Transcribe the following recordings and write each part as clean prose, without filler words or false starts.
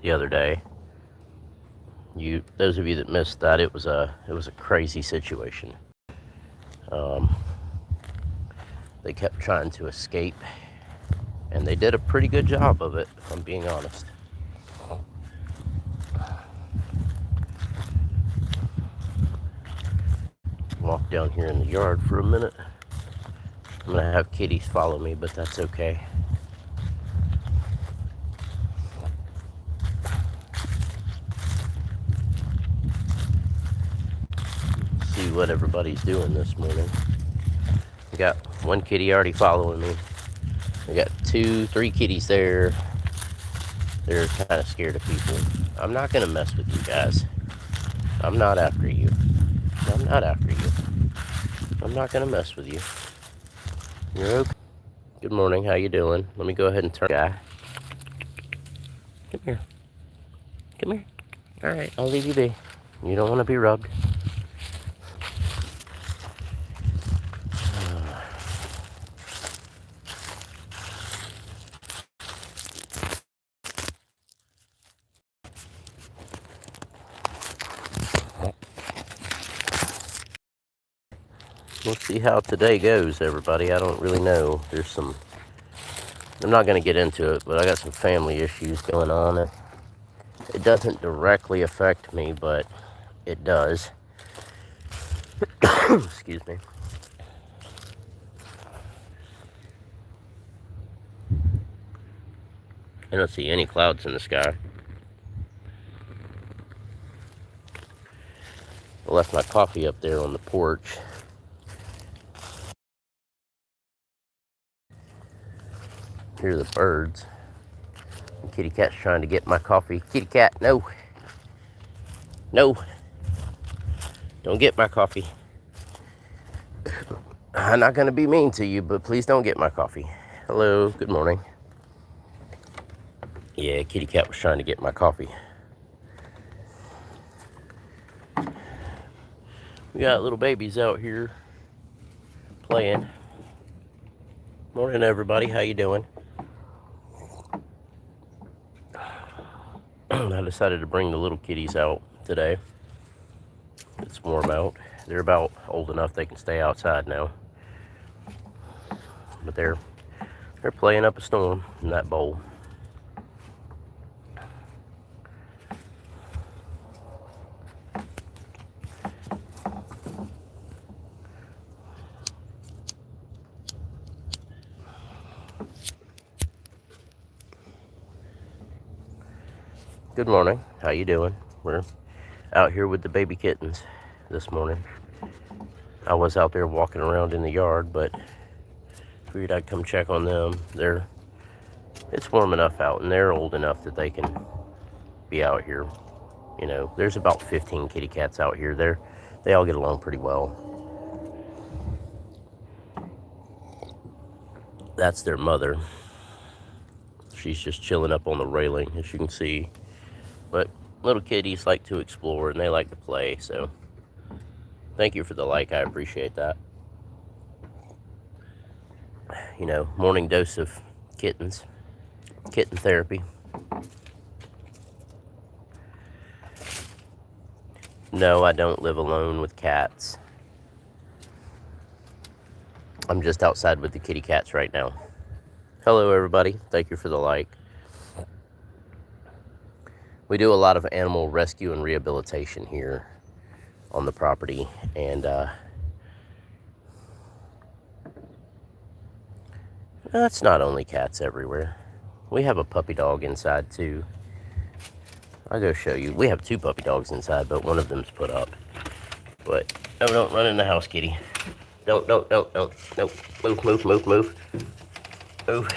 the other day. Those of you that missed that, it was a crazy situation. Um, they kept trying to escape, and they did a pretty good job of it, if I'm being honest. Walk down here in the yard for a minute. I'm gonna have kitties follow me, but that's okay. See what everybody's doing this morning. We got one kitty already following me. We got 3 kitties there. They're kind of scared of people. I'm not gonna mess with you guys. I'm not after you. I'm not after you. I'm not gonna mess with you. You're okay. Good morning. How you doing? Let me go ahead and turn. Guy, come here. Come here. All right, I'll leave you be. You don't want to be rubbed. We'll see how today goes, everybody. I don't really know. I'm not going to get into it, but I got some family issues going on. It doesn't directly affect me, but it does. Excuse me. I don't see any clouds in the sky. I left my coffee up there on the porch. Hear the birds. The kitty cat's trying to get my coffee. Kitty cat, no. No. Don't get my coffee. I'm not going to be mean to you, but please don't get my coffee. Hello, good morning. Yeah, kitty cat was trying to get my coffee. We got little babies out here playing. Morning, everybody. How you doing? I decided to bring the little kitties out today. It's warm out. They're about old enough they can stay outside now. But they're playing up a storm in that bowl. Good morning. How you doing? We're out here with the baby kittens this morning. I was out there walking around in the yard, but figured I'd come check on them. It's warm enough out, and they're old enough that they can be out here. You know, there's about 15 kitty cats out here. They all get along pretty well. That's their mother. She's just chilling up on the railing, as you can see. But little kitties like to explore, and they like to play, so thank you for the like. I appreciate that. You know, morning dose of kittens. Kitten therapy. No, I don't live alone with cats. I'm just outside with the kitty cats right now. Hello, everybody. Thank you for the like. We do a lot of animal rescue and rehabilitation here on the property, and it's not only cats everywhere. We have a puppy dog inside too. I'll go show you. We have 2 puppy dogs inside, but one of them's put up. But no, don't run in the house, kitty. Don't. Move. Move.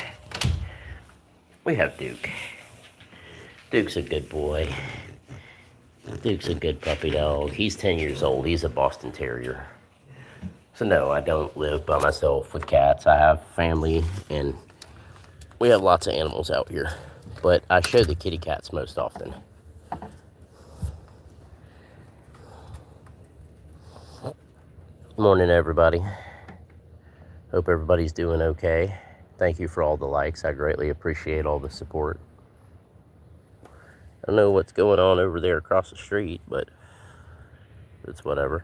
We have Duke. Duke's a good boy. Duke's a good puppy dog. He's 10 years old. He's a Boston Terrier. So no, I don't live by myself with cats. I have family, and we have lots of animals out here. But I show the kitty cats most often. Morning, everybody. Hope everybody's doing okay. Thank you for all the likes. I greatly appreciate all the support. I don't know what's going on over there across the street, but it's whatever.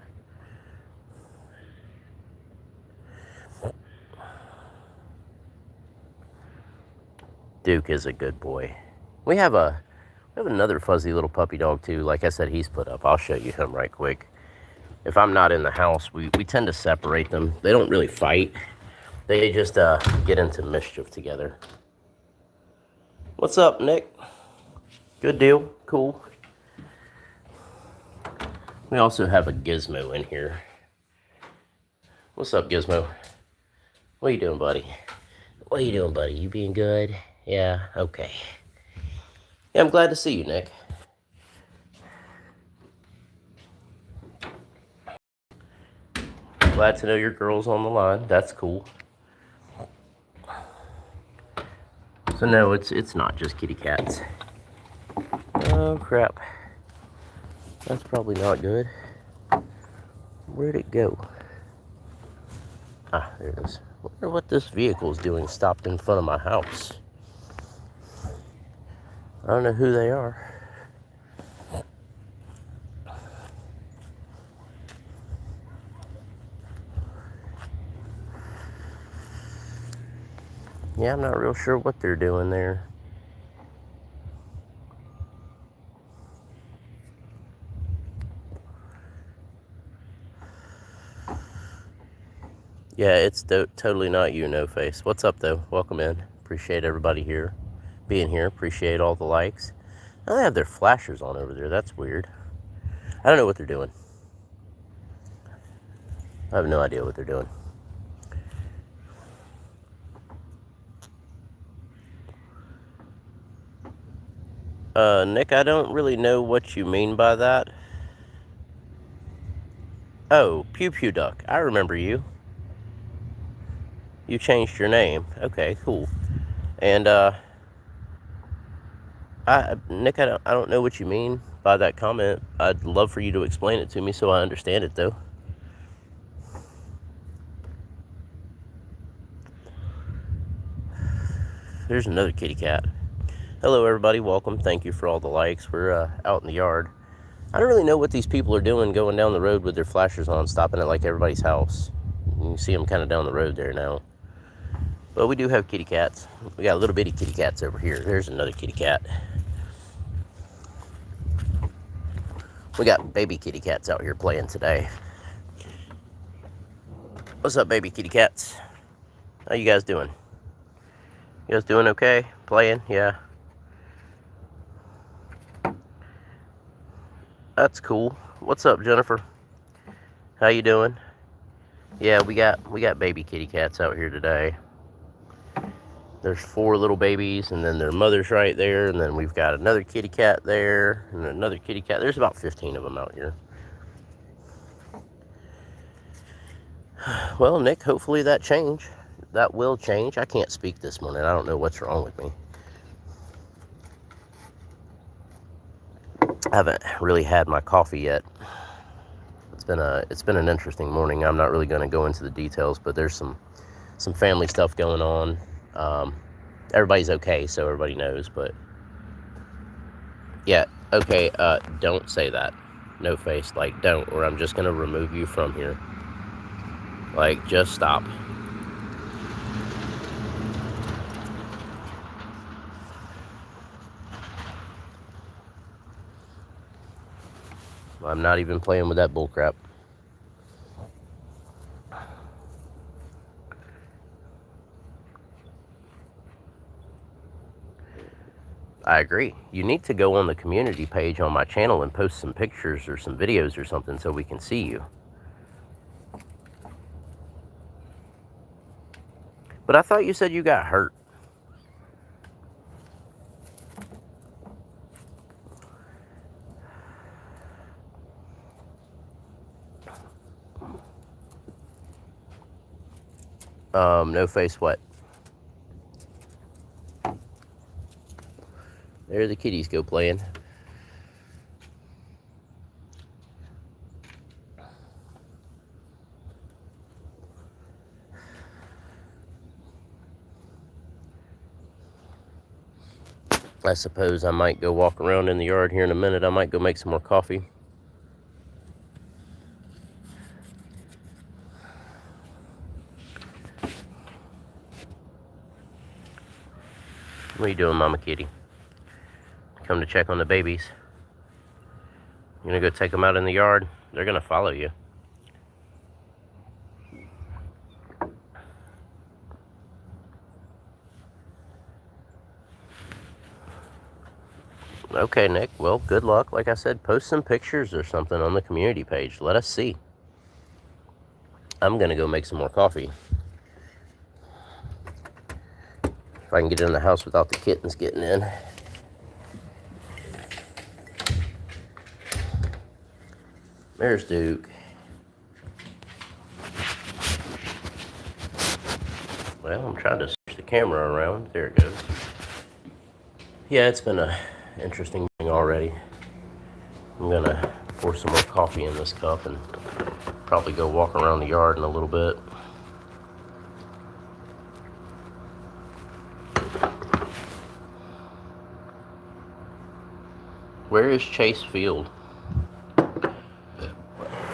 Duke is a good boy. We have another fuzzy little puppy dog too. Like I said, he's put up. I'll show you him right quick. If I'm not in the house, we tend to separate them. They don't really fight. They just get into mischief together. What's up, Nick? Good deal. Cool. We also have a Gizmo in here. What's up, Gizmo? What are you doing, buddy? What are you doing, buddy? You being good? Yeah, okay. Yeah, I'm glad to see you, Nick. Glad to know your girl's on the line. That's cool. So no, it's not just kitty cats. Oh crap. That's probably not good. Where'd it go? Ah, there it is. I wonder what this vehicle is doing stopped in front of my house. I don't know who they are. Yeah, I'm not real sure what they're doing there. Yeah, it's totally not you, No Face. What's up, though? Welcome in. Appreciate everybody here being here. Appreciate all the likes. Oh, they have their flashers on over there. That's weird. I don't know what they're doing. I have no idea what they're doing. Nick, I don't really know what you mean by that. Oh, Pew Pew Duck. I remember you. You changed your name. Okay, cool. And, Nick, I don't know what you mean by that comment. I'd love for you to explain it to me so I understand it, though. There's another kitty cat. Hello, everybody. Welcome. Thank you for all the likes. We're out in the yard. I don't really know what these people are doing going down the road with their flashers on, stopping at like everybody's house. You can see them kind of down the road there now. But we do have kitty cats. We got little bitty kitty cats over here. There's another kitty cat. We got baby kitty cats out here playing today. What's up, baby kitty cats? How you guys doing? You guys doing okay? Playing? Yeah. That's cool. What's up, Jennifer? How you doing? Yeah, we got baby kitty cats out here today. There's 4 little babies, and then their mother's right there, and then we've got another kitty cat there, and another kitty cat. There's about 15 of them out here. Well, Nick, hopefully that will change. I can't speak this morning. I don't know what's wrong with me. I haven't really had my coffee yet. It's been an interesting morning. I'm not really going to go into the details, but there's some family stuff going on. Everybody's okay, so everybody knows, but yeah, okay, don't say that. No Face, like, don't, or I'm just going to remove you from here. Like, just stop. I'm not even playing with that bullcrap. I agree. You need to go on the community page on my channel and post some pictures or some videos or something so we can see you. But I thought you said you got hurt. No Face what? There the kitties go playing. I suppose I might go walk around in the yard here in a minute. I might go make some more coffee. What are you doing, Mama Kitty? Come to check on the babies. You gonna go take them out in the yard? They're gonna follow you. Okay, Nick. Well, good luck. Like I said, post some pictures or something on the community page. Let us see. I'm gonna go make some more coffee. If I can get in the house without the kittens getting in. There's Duke. Well, I'm trying to switch the camera around. There it goes. Yeah, it's been a interesting thing already. I'm gonna pour some more coffee in this cup and probably go walk around the yard in a little bit. Where is Chase Field?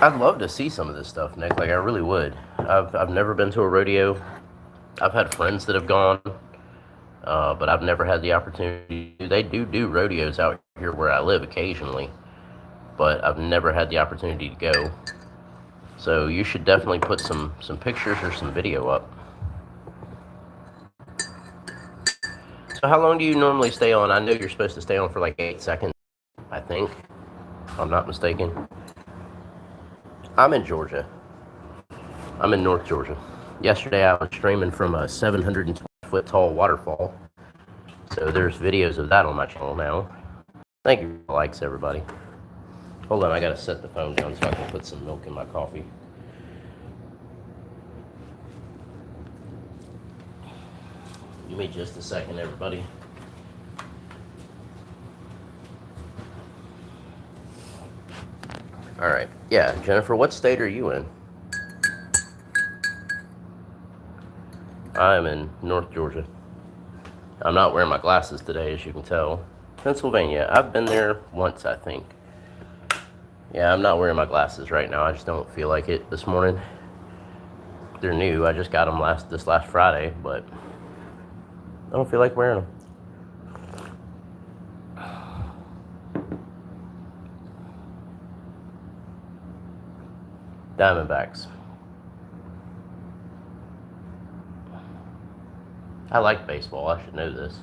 I'd love to see some of this stuff, Nick. Like, I really would. I've never been to a rodeo. I've had friends that have gone, but I've never had the opportunity. They do rodeos out here where I live occasionally, but I've never had the opportunity to go. So you should definitely put some pictures or some video up. So how long do you normally stay on? I know you're supposed to stay on for like 8 seconds, I think, if I'm not mistaken. I'm in Georgia. I'm in North Georgia. Yesterday I was streaming from a 720-foot tall waterfall. So there's videos of that on my channel now. Thank you for the likes, everybody. Hold on, I gotta set the phone down so I can put some milk in my coffee. Give me just a second, everybody. All right. Yeah, Jennifer, what state are you in? I'm in North Georgia. I'm not wearing my glasses today, as you can tell. Pennsylvania. I've been there once, I think. Yeah, I'm not wearing my glasses right now. I just don't feel like it this morning. They're new. I just got them this last Friday, but I don't feel like wearing them. Diamondbacks. I like baseball. I should know this.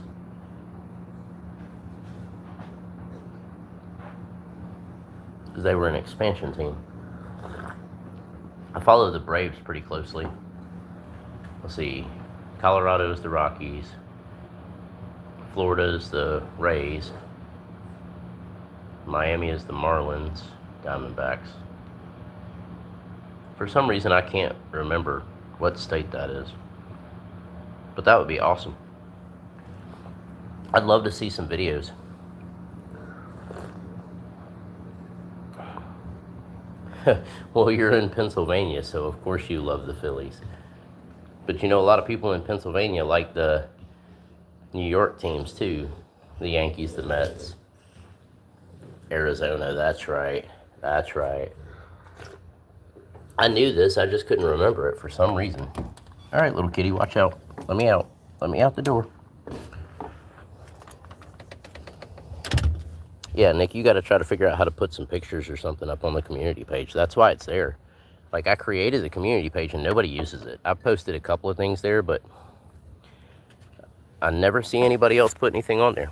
Because they were an expansion team. I follow the Braves pretty closely. Let's see. Colorado is the Rockies. Florida is the Rays. Miami is the Marlins. Diamondbacks. For some reason, I can't remember what state that is. But that would be awesome. I'd love to see some videos. Well, you're in Pennsylvania, so of course you love the Phillies. But you know, a lot of people in Pennsylvania like the New York teams too. The Yankees, the Mets. Arizona, that's right. That's right. I knew this, I just couldn't remember it for some reason. All right, little kitty, watch out. Let me out. Let me out the door. Yeah, Nick, you got to try to figure out how to put some pictures or something up on the community page. That's why it's there. Like, I created the community page and nobody uses it. I've posted a couple of things there, but I never see anybody else put anything on there.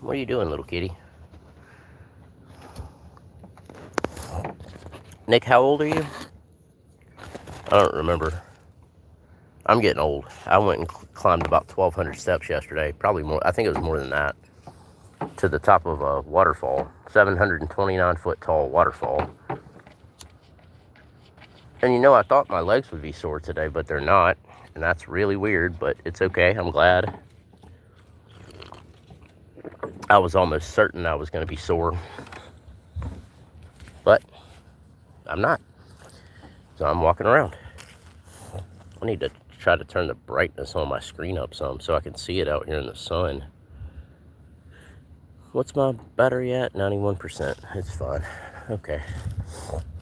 What are you doing, little kitty? Nick, how old are you? I don't remember. I'm getting old. I went and climbed about 1,200 steps yesterday. Probably more. I think it was more than that. To the top of a waterfall. 729-foot tall waterfall. And you know, I thought my legs would be sore today, but they're not. And that's really weird, but it's okay. I'm glad. I was almost certain I was going to be sore. But I'm not. So I'm walking around. I need to try to turn the brightness on my screen up some so I can see it out here in the sun. What's my battery at? 91%. It's fine. Okay.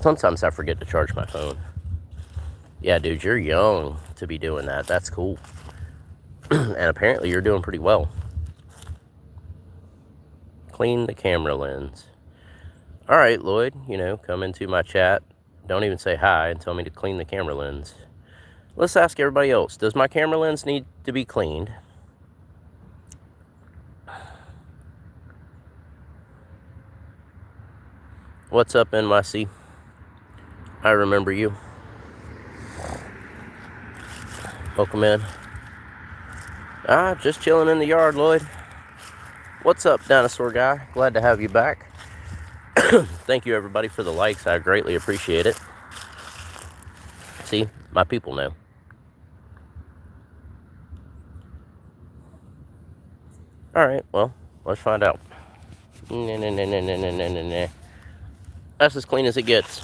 Sometimes I forget to charge my phone. Yeah, dude, you're young to be doing that. That's cool. And apparently you're doing pretty well. Clean the camera lens. All right, Lloyd, you know, come into my chat. Don't even say hi and tell me to clean the camera lens. Let's ask everybody else. Does my camera lens need to be cleaned? What's up, NYC? I remember you. Welcome in. Just chilling in the yard, Lloyd. What's up, dinosaur guy? Glad to have you back. Thank you, everybody, for the likes. I greatly appreciate it. See, my people know. All right, well, let's find out. Nah. That's as clean as it gets.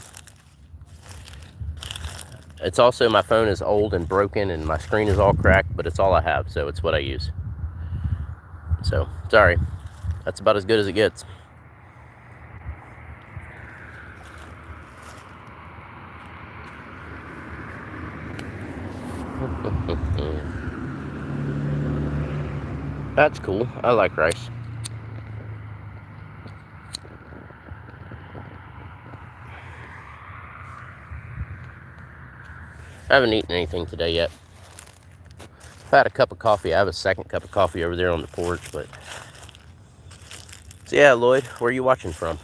It's also, my phone is old and broken and my screen is all cracked, but it's all I have, so it's what I use. So, sorry. That's about as good as it gets. That's cool. I like rice. I haven't eaten anything today yet. I've had a cup of coffee. I have a second cup of coffee over there on the porch, but... So yeah, Lloyd, where are you watching from?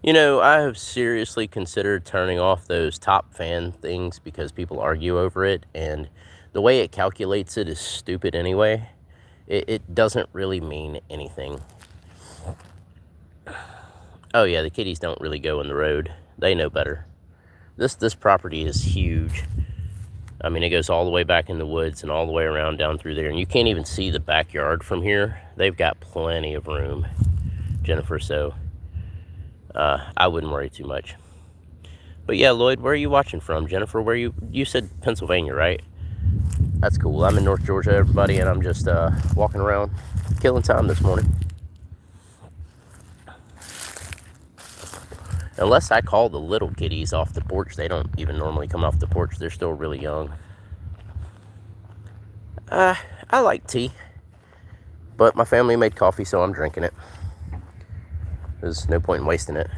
You know, I have seriously considered turning off those top fan things because people argue over it, and the way it calculates it is stupid anyway. It doesn't really mean anything. Oh yeah, the kitties don't really go in the road. They know better. This property is huge. I mean, it goes all the way back in the woods and all the way around down through there, and you can't even see the backyard from here. They've got plenty of room, Jennifer, so I wouldn't worry too much. But yeah, Lloyd, where are you watching from? Jennifer, where you said Pennsylvania, right? That's cool. I'm in North Georgia, everybody, and I'm just walking around, killing time this morning. Unless I call the little kitties off the porch, they don't even normally come off the porch. They're still really young. I like tea, but my family made coffee, so I'm drinking it. There's no point in wasting it.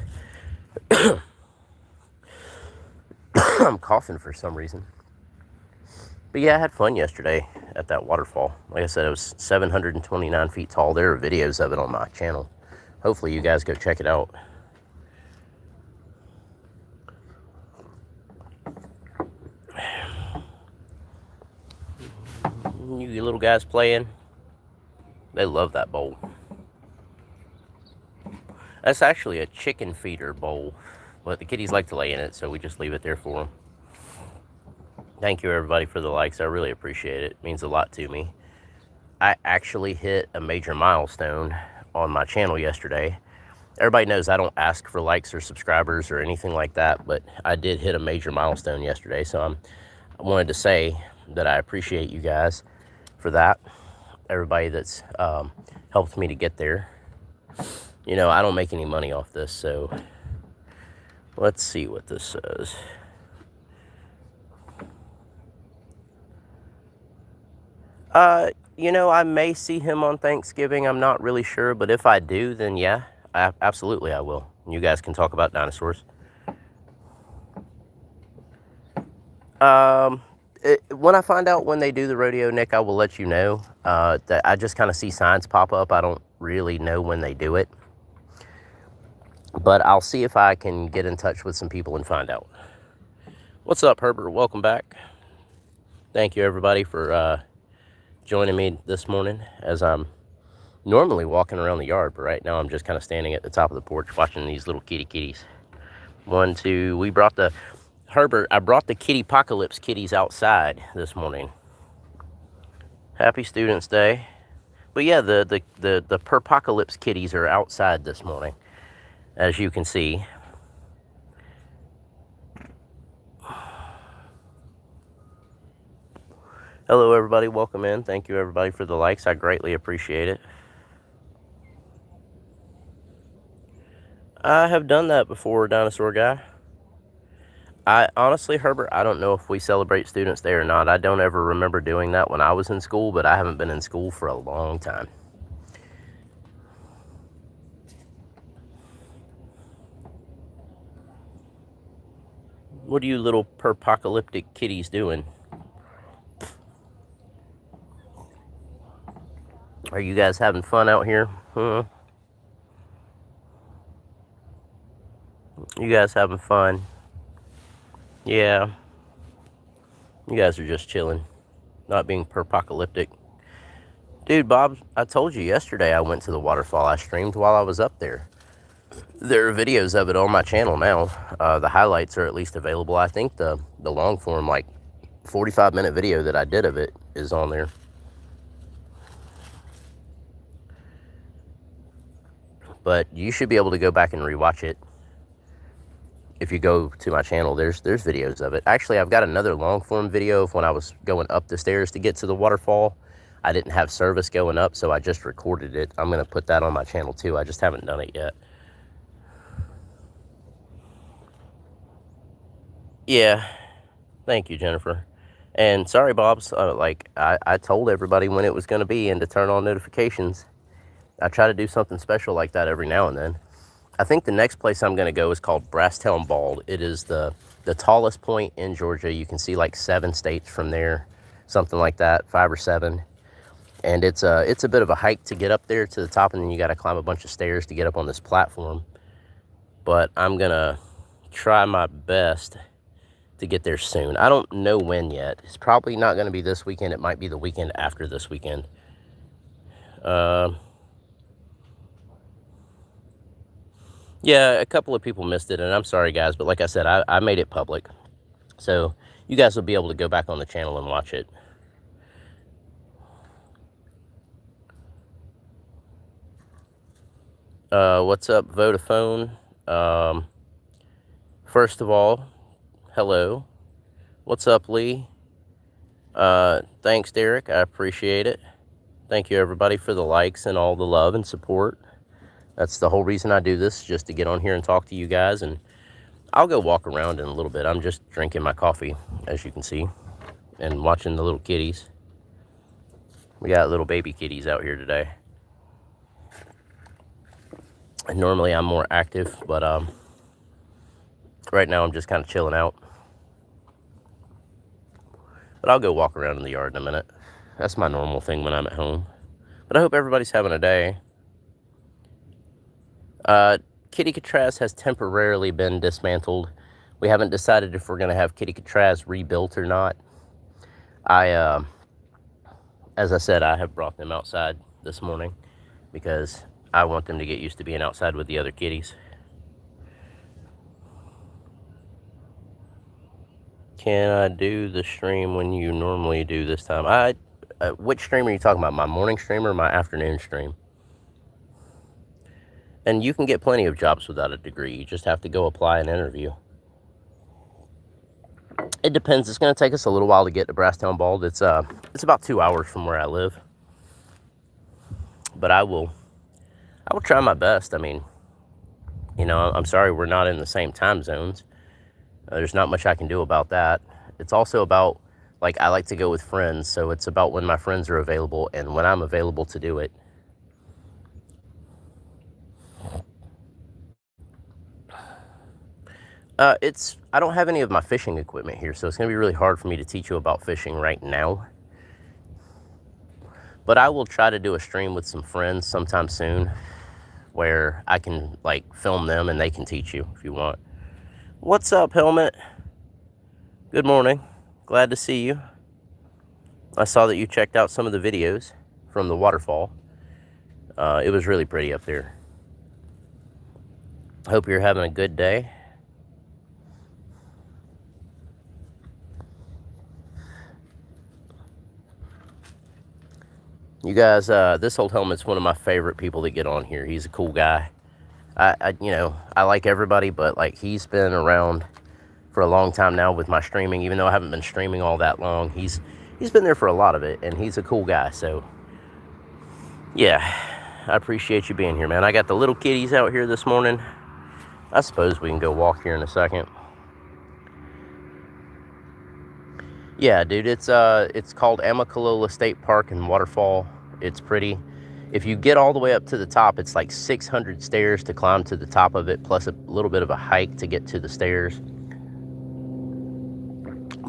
I'm coughing for some reason. But yeah, I had fun yesterday at that waterfall. Like I said, it was 729 feet tall. There are videos of it on my channel. Hopefully you guys go check it out. You little guys playing. They love that bowl. That's actually a chicken feeder bowl, but the kitties like to lay in it, so we just leave it there for them. Thank you, everybody, for the likes. I really appreciate it. It means a lot to me. I actually hit a major milestone on my channel yesterday. Everybody knows I don't ask for likes or subscribers or anything like that, but I did hit a major milestone yesterday, so I wanted to say that I appreciate you guys for that. Everybody that's helped me to get there. You know, I don't make any money off this, so let's see what this says. You know, I may see him on Thanksgiving. I'm not really sure, but if I do, then yeah, absolutely I will. You guys can talk about dinosaurs. When I find out when they do the rodeo, Nick, I will let you know. That I just kind of see signs pop up. I don't really know when they do it. But I'll see if I can get in touch with some people and find out. What's up, Herbert? Welcome back. Thank you, everybody, for joining me this morning as I'm normally walking around the yard, but right now I'm just kind of standing at the top of the porch watching these little kitties. 1, 2, we brought the... Herbert, I brought the Kittypocalypse kitties outside this morning. Happy Students' Day. But yeah, the Perpocalypse kitties are outside this morning, as you can see. Hello, everybody. Welcome in. Thank you, everybody, for the likes. I greatly appreciate it. I have done that before, Dinosaur Guy. I honestly, Herbert, I don't know if we celebrate Students' Day or not. I don't ever remember doing that when I was in school, but I haven't been in school for a long time. What are you little perpocalyptic kitties doing? Are you guys having fun out here? Huh? You guys having fun? Yeah. You guys are just chilling, not being perpocalyptic. Dude, Bob, I told you yesterday I went to the waterfall. I streamed while I was up there. There are videos of it on my channel now. The highlights are at least available. I think the long form, like 45-minute video that I did of it is on there. But you should be able to go back and rewatch it. If you go to my channel, there's videos of it. Actually, I've got another long form video of when I was going up the stairs to get to the waterfall. I didn't have service going up, so I just recorded it. I'm going to put that on my channel too. I just haven't done it yet. Yeah. Thank you, Jennifer. And sorry, Bobs. I told everybody when it was going to be and to turn on notifications. I try to do something special like that every now and then. I think the next place I'm going to go is called Brasstown Bald. It is the tallest point in Georgia. You can see like 7 states from there, something like that, 5 or 7. And it's a bit of a hike to get up there to the top, and then you got to climb a bunch of stairs to get up on this platform. But I'm going to try my best to get there soon. I don't know when yet. It's probably not going to be this weekend. It might be the weekend after this weekend. Yeah, a couple of people missed it, and I'm sorry, guys. But like I said, I made it public. So you guys will be able to go back on the channel and watch it. What's up, Vodafone? First of all, hello. What's up, Lee? Thanks, Derek. I appreciate it. Thank you, everybody, for the likes and all the love and support. That's the whole reason I do this, just to get on here and talk to you guys. And I'll go walk around in a little bit. I'm just drinking my coffee, as you can see, and watching the little kitties. We got little baby kitties out here today. And normally I'm more active, but right now I'm just kind of chilling out. But I'll go walk around in the yard in a minute. That's my normal thing when I'm at home. But I hope everybody's having a day. Kitty Catraz has temporarily been dismantled. We haven't decided if we're going to have Kitty Catraz rebuilt or not. As I said, I have brought them outside this morning because I want them to get used to being outside with the other kitties. Can I do the stream when you normally do this time? Which stream are you talking about? My morning stream or my afternoon stream? And you can get plenty of jobs without a degree. You just have to go apply and interview. It depends. It's going to take us a little while to get to Brasstown Bald. It's about 2 hours from where I live. But I will try my best. I mean, you know, I'm sorry we're not in the same time zones. There's not much I can do about that. It's also about, like, I like to go with friends, so it's about when my friends are available and when I'm available to do it. I don't have any of my fishing equipment here, so it's going to be really hard for me to teach you about fishing right now. But I will try to do a stream with some friends sometime soon where I can, like, film them and they can teach you if you want. What's up, Helmet? Good morning. Glad to see you. I saw that you checked out some of the videos from the waterfall. It was really pretty up there. Hope you're having a good day. You guys, this old Helmet's one of my favorite people that get on here. He's a cool guy. You know, I like everybody, but like he's been around for a long time now with my streaming. Even though I haven't been streaming all that long, he's he's been there for a lot of it, and he's a cool guy. So yeah, I appreciate you being here, man. I got the little kitties out here this morning. I suppose we can go walk here in a second. Yeah, dude, it's called Amicalola State Park and Waterfall. It's pretty. If you get all the way up to the top, it's like 600 stairs to climb to the top of it, plus a little bit of a hike to get to the stairs.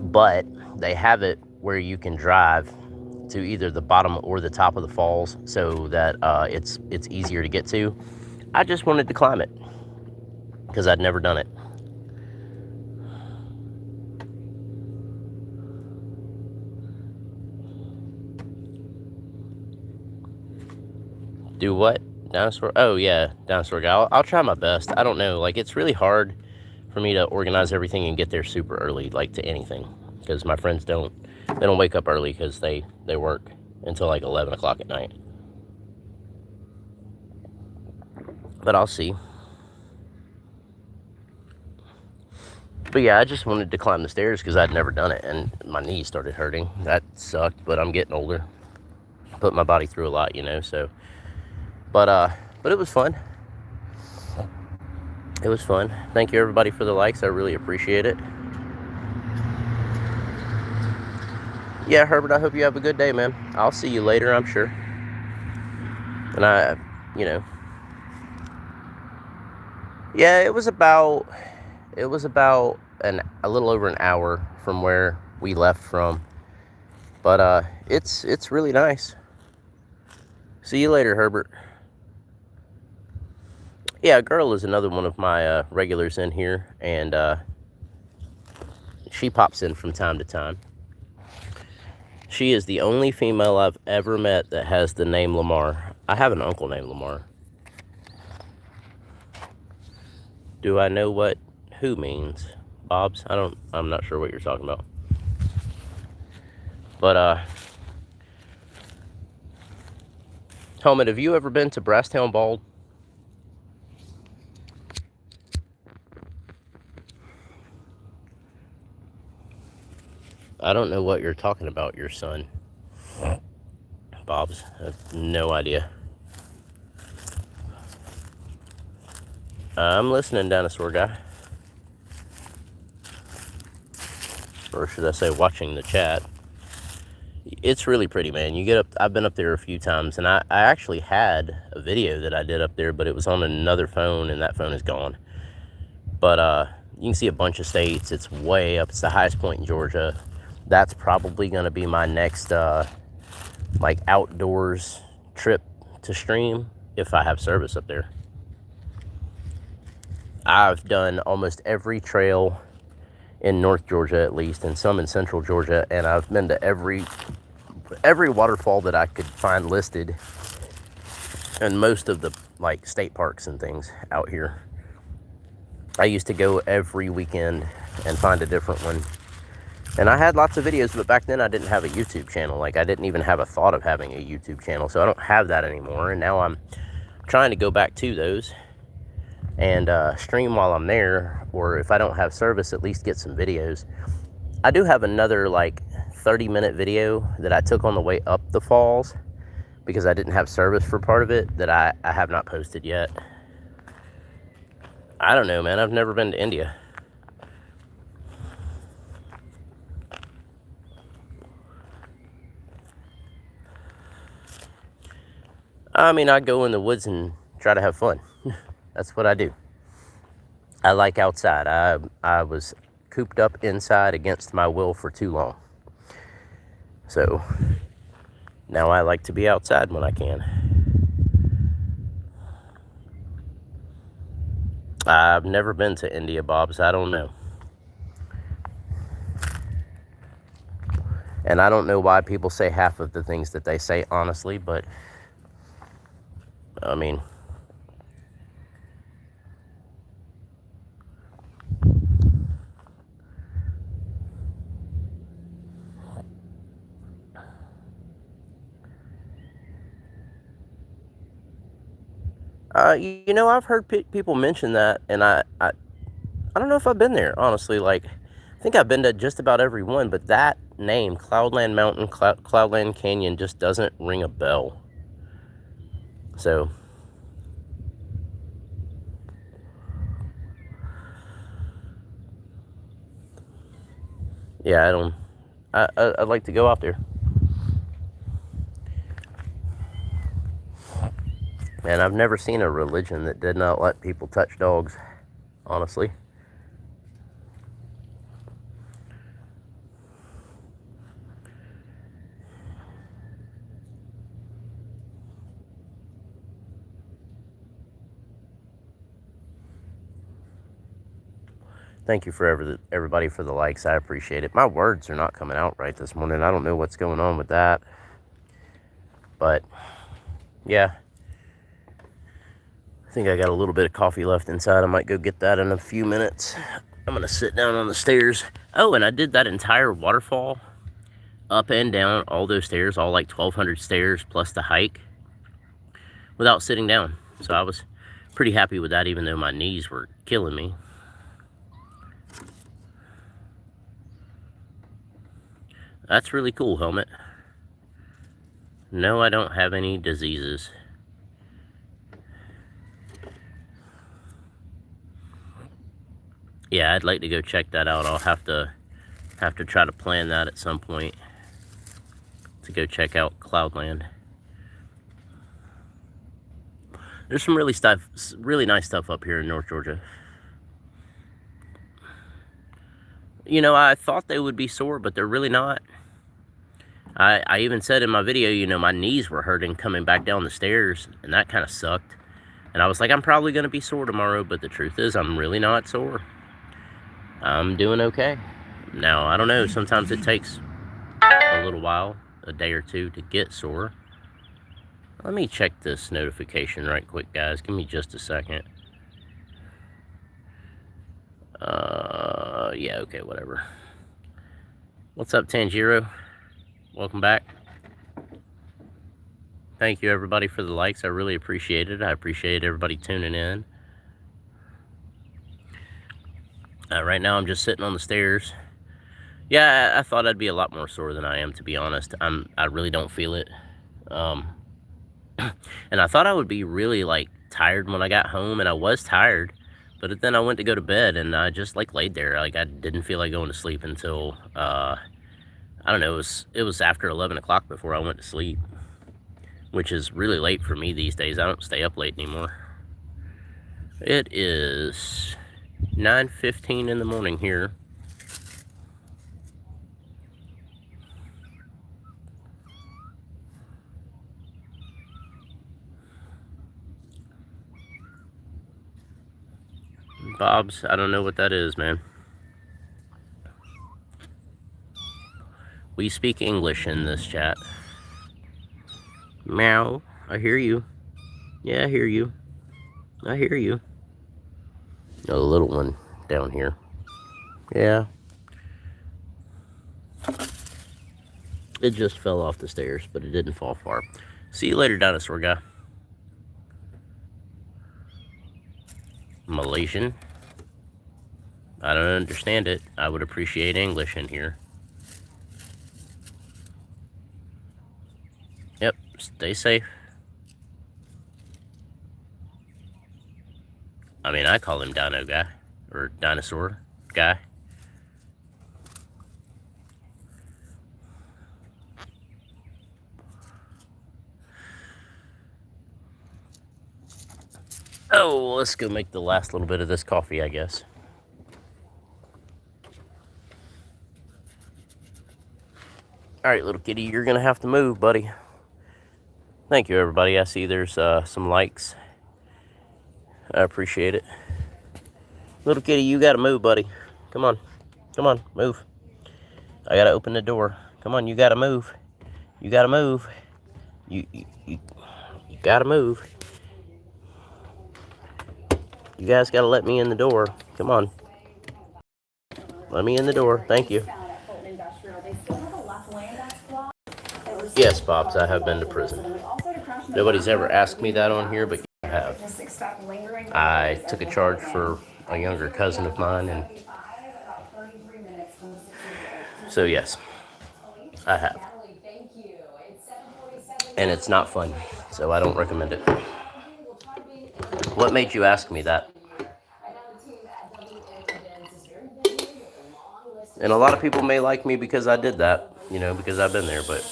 But they have it where you can drive to either the bottom or the top of the falls, so that it's easier to get to. I just wanted to climb it because I'd never done it. Do what? Dinosaur? Oh, yeah, dinosaur guy. I'll try my best. I don't know. Like, it's really hard for me to organize everything and get there super early, like, to anything. Because my friends don't wake up early because they work until, like, 11 o'clock at night. But I'll see. But, yeah, I just wanted to climb the stairs because I'd never done it. And my knees started hurting. That sucked, but I'm getting older. Put my body through a lot, you know, so... But it was fun. It was fun. Thank you, everybody, for the likes. I really appreciate it. Yeah, Herbert, I hope you have a good day, man. I'll see you later, I'm sure. And yeah, it was about a little over an hour from where we left from. But it's really nice. See you later, Herbert. Yeah, Girl is another one of my regulars in here, and she pops in from time to time. She is the only female I've ever met that has the name Lamar. I have an uncle named Lamar. Do I know what who means? Bob's? I'm not sure what you're talking about. But Helmet, have you ever been to Brasstown Bald? I don't know what you're talking about, your son. Bob's. I have no idea. I'm listening, dinosaur guy. Or should I say watching the chat. It's really pretty, man. You get up, I've been up there a few times, and I actually had a video that I did up there, but it was on another phone, and that phone is gone. But you can see a bunch of states. It's way up. It's the highest point in Georgia. That's probably going to be my next like outdoors trip to stream if I have service up there. I've done almost every trail in North Georgia, at least, and some in Central Georgia, and I've been to every waterfall that I could find listed, and most of the like state parks and things out here. I used to go every weekend and find a different one. And I had lots of videos, but back then I didn't have a YouTube channel. Like, I didn't even have a thought of having a YouTube channel, so I don't have that anymore. And now I'm trying to go back to those and stream while I'm there, or if I don't have service, at least get some videos. I do have another like 30-minute video that I took on the way up the falls because I didn't have service for part of it that I have not posted yet. I don't know, man. I've never been to India. I mean, I go in the woods and try to have fun. That's what I do. I like outside. I was cooped up inside against my will for too long. So now I like to be outside when I can. I've never been to India, Bob's. I don't know. And I don't know why people say half of the things that they say, honestly, but I mean, you know, I've heard people mention that, and I don't know if I've been there, honestly. Like, I think I've been to just about every one, but that name, Cloudland Mountain, Cloudland Canyon, just doesn't ring a bell. So, yeah, I'd like to go out there. And I've never seen a religion that did not let people touch dogs, honestly. Thank you for everybody for the likes. I appreciate it. My words are not coming out right this morning. I don't know what's going on with that. But, yeah. I think I got a little bit of coffee left inside. I might go get that in a few minutes. I'm going to sit down on the stairs. Oh, and I did that entire waterfall, up and down, all those stairs, all like 1,200 stairs plus the hike, without sitting down. So I was pretty happy with that, even though my knees were killing me. That's really cool, Helmet. No, I don't have any diseases. Yeah, I'd like to go check that out. I'll have to try to plan that at some point to go check out Cloudland. There's some really nice stuff up here in North Georgia. You know, I thought they would be sore, but they're really not. I even said in my video, you know, my knees were hurting coming back down the stairs, and that kind of sucked. And I was like, I'm probably going to be sore tomorrow, but the truth is I'm really not sore. I'm doing okay. Now, I don't know, sometimes it takes a little while, a day or two, to get sore. Let me check this notification right quick, guys. Give me just a second. Yeah, okay, whatever. What's up, Tanjiro? Welcome back. Thank you, everybody, for the likes. I really appreciate it. I appreciate everybody tuning in. Right now, I'm just sitting on the stairs. Yeah, I thought I'd be a lot more sore than I am, to be honest. I really don't feel it. And I thought I would be really, like, tired when I got home, and I was tired. But then I went to go to bed, and I just, like, laid there. Like, I didn't feel like going to sleep until, I don't know, it was after 11 o'clock before I went to sleep, which is really late for me these days. I don't stay up late anymore. It is 9:15 in the morning here. Bob's, I don't know what that is, man. We speak English in this chat. Meow, I hear you. Yeah, I hear you. I hear you. A little one down here. Yeah. It just fell off the stairs, but it didn't fall far. See you later, dinosaur guy. Malaysian. I don't understand it. I would appreciate English in here. Yep, stay safe. I mean, I call him Dino Guy, or Dinosaur Guy. Oh, let's go make the last little bit of this coffee, I guess. All right, little kitty, you're going to have to move, buddy. Thank you, everybody. I see there's some likes. I appreciate it. Little kitty, you got to move, buddy. Come on. Come on, move. I got to open the door. Come on, you got to move. You got to move. You got to move. You guys got to let me in the door. Come on. Let me in the door. Thank you. Yes, Pops, I have been to prison. Nobody's ever asked me that on here, but I have. I took a charge for a younger cousin of mine, and so yes. I have. And it's not fun, so I don't recommend it. What made you ask me that? And a lot of people may like me because I did that, because I've been there, but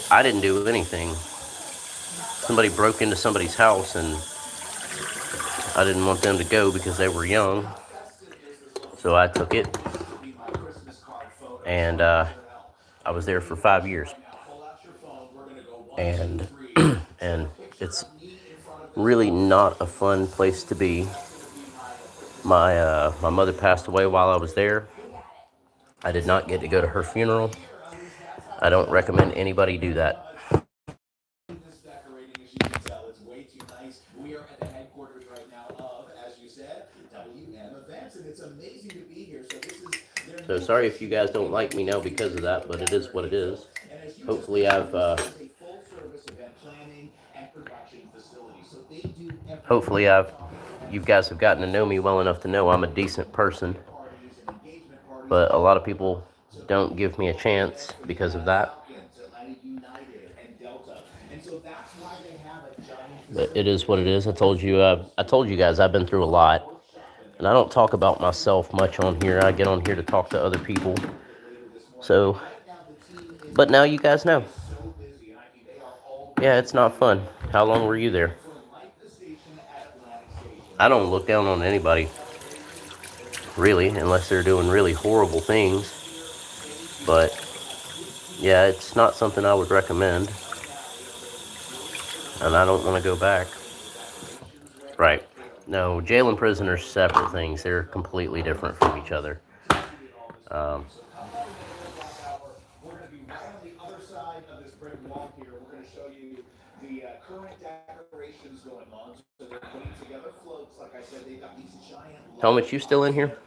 I didn't do anything. Somebody broke into somebody's house and I didn't want them to go because they were young. So I took it and I was there for 5 years. And and it's really not a fun place to be. My mother passed away while I was there. I did not get to go to her funeral. I don't recommend anybody do that. So sorry if you guys don't like me now because of that, but it is what it is. Hopefully you guys have gotten to know me well enough to know I'm a decent person. But a lot of people don't give me a chance because of that. But it is what it is. I told you guys I've been through a lot. And I don't talk about myself much on here. I get on here to talk to other people. So, but now you guys know. Yeah, it's not fun. How long were you there? I don't look down on anybody, really, unless they're doing really horrible things. But, yeah, it's not something I would recommend. And I don't want to go back. Right. No, jail and prison are separate things. They're completely different from each other. Helmet, you still in here?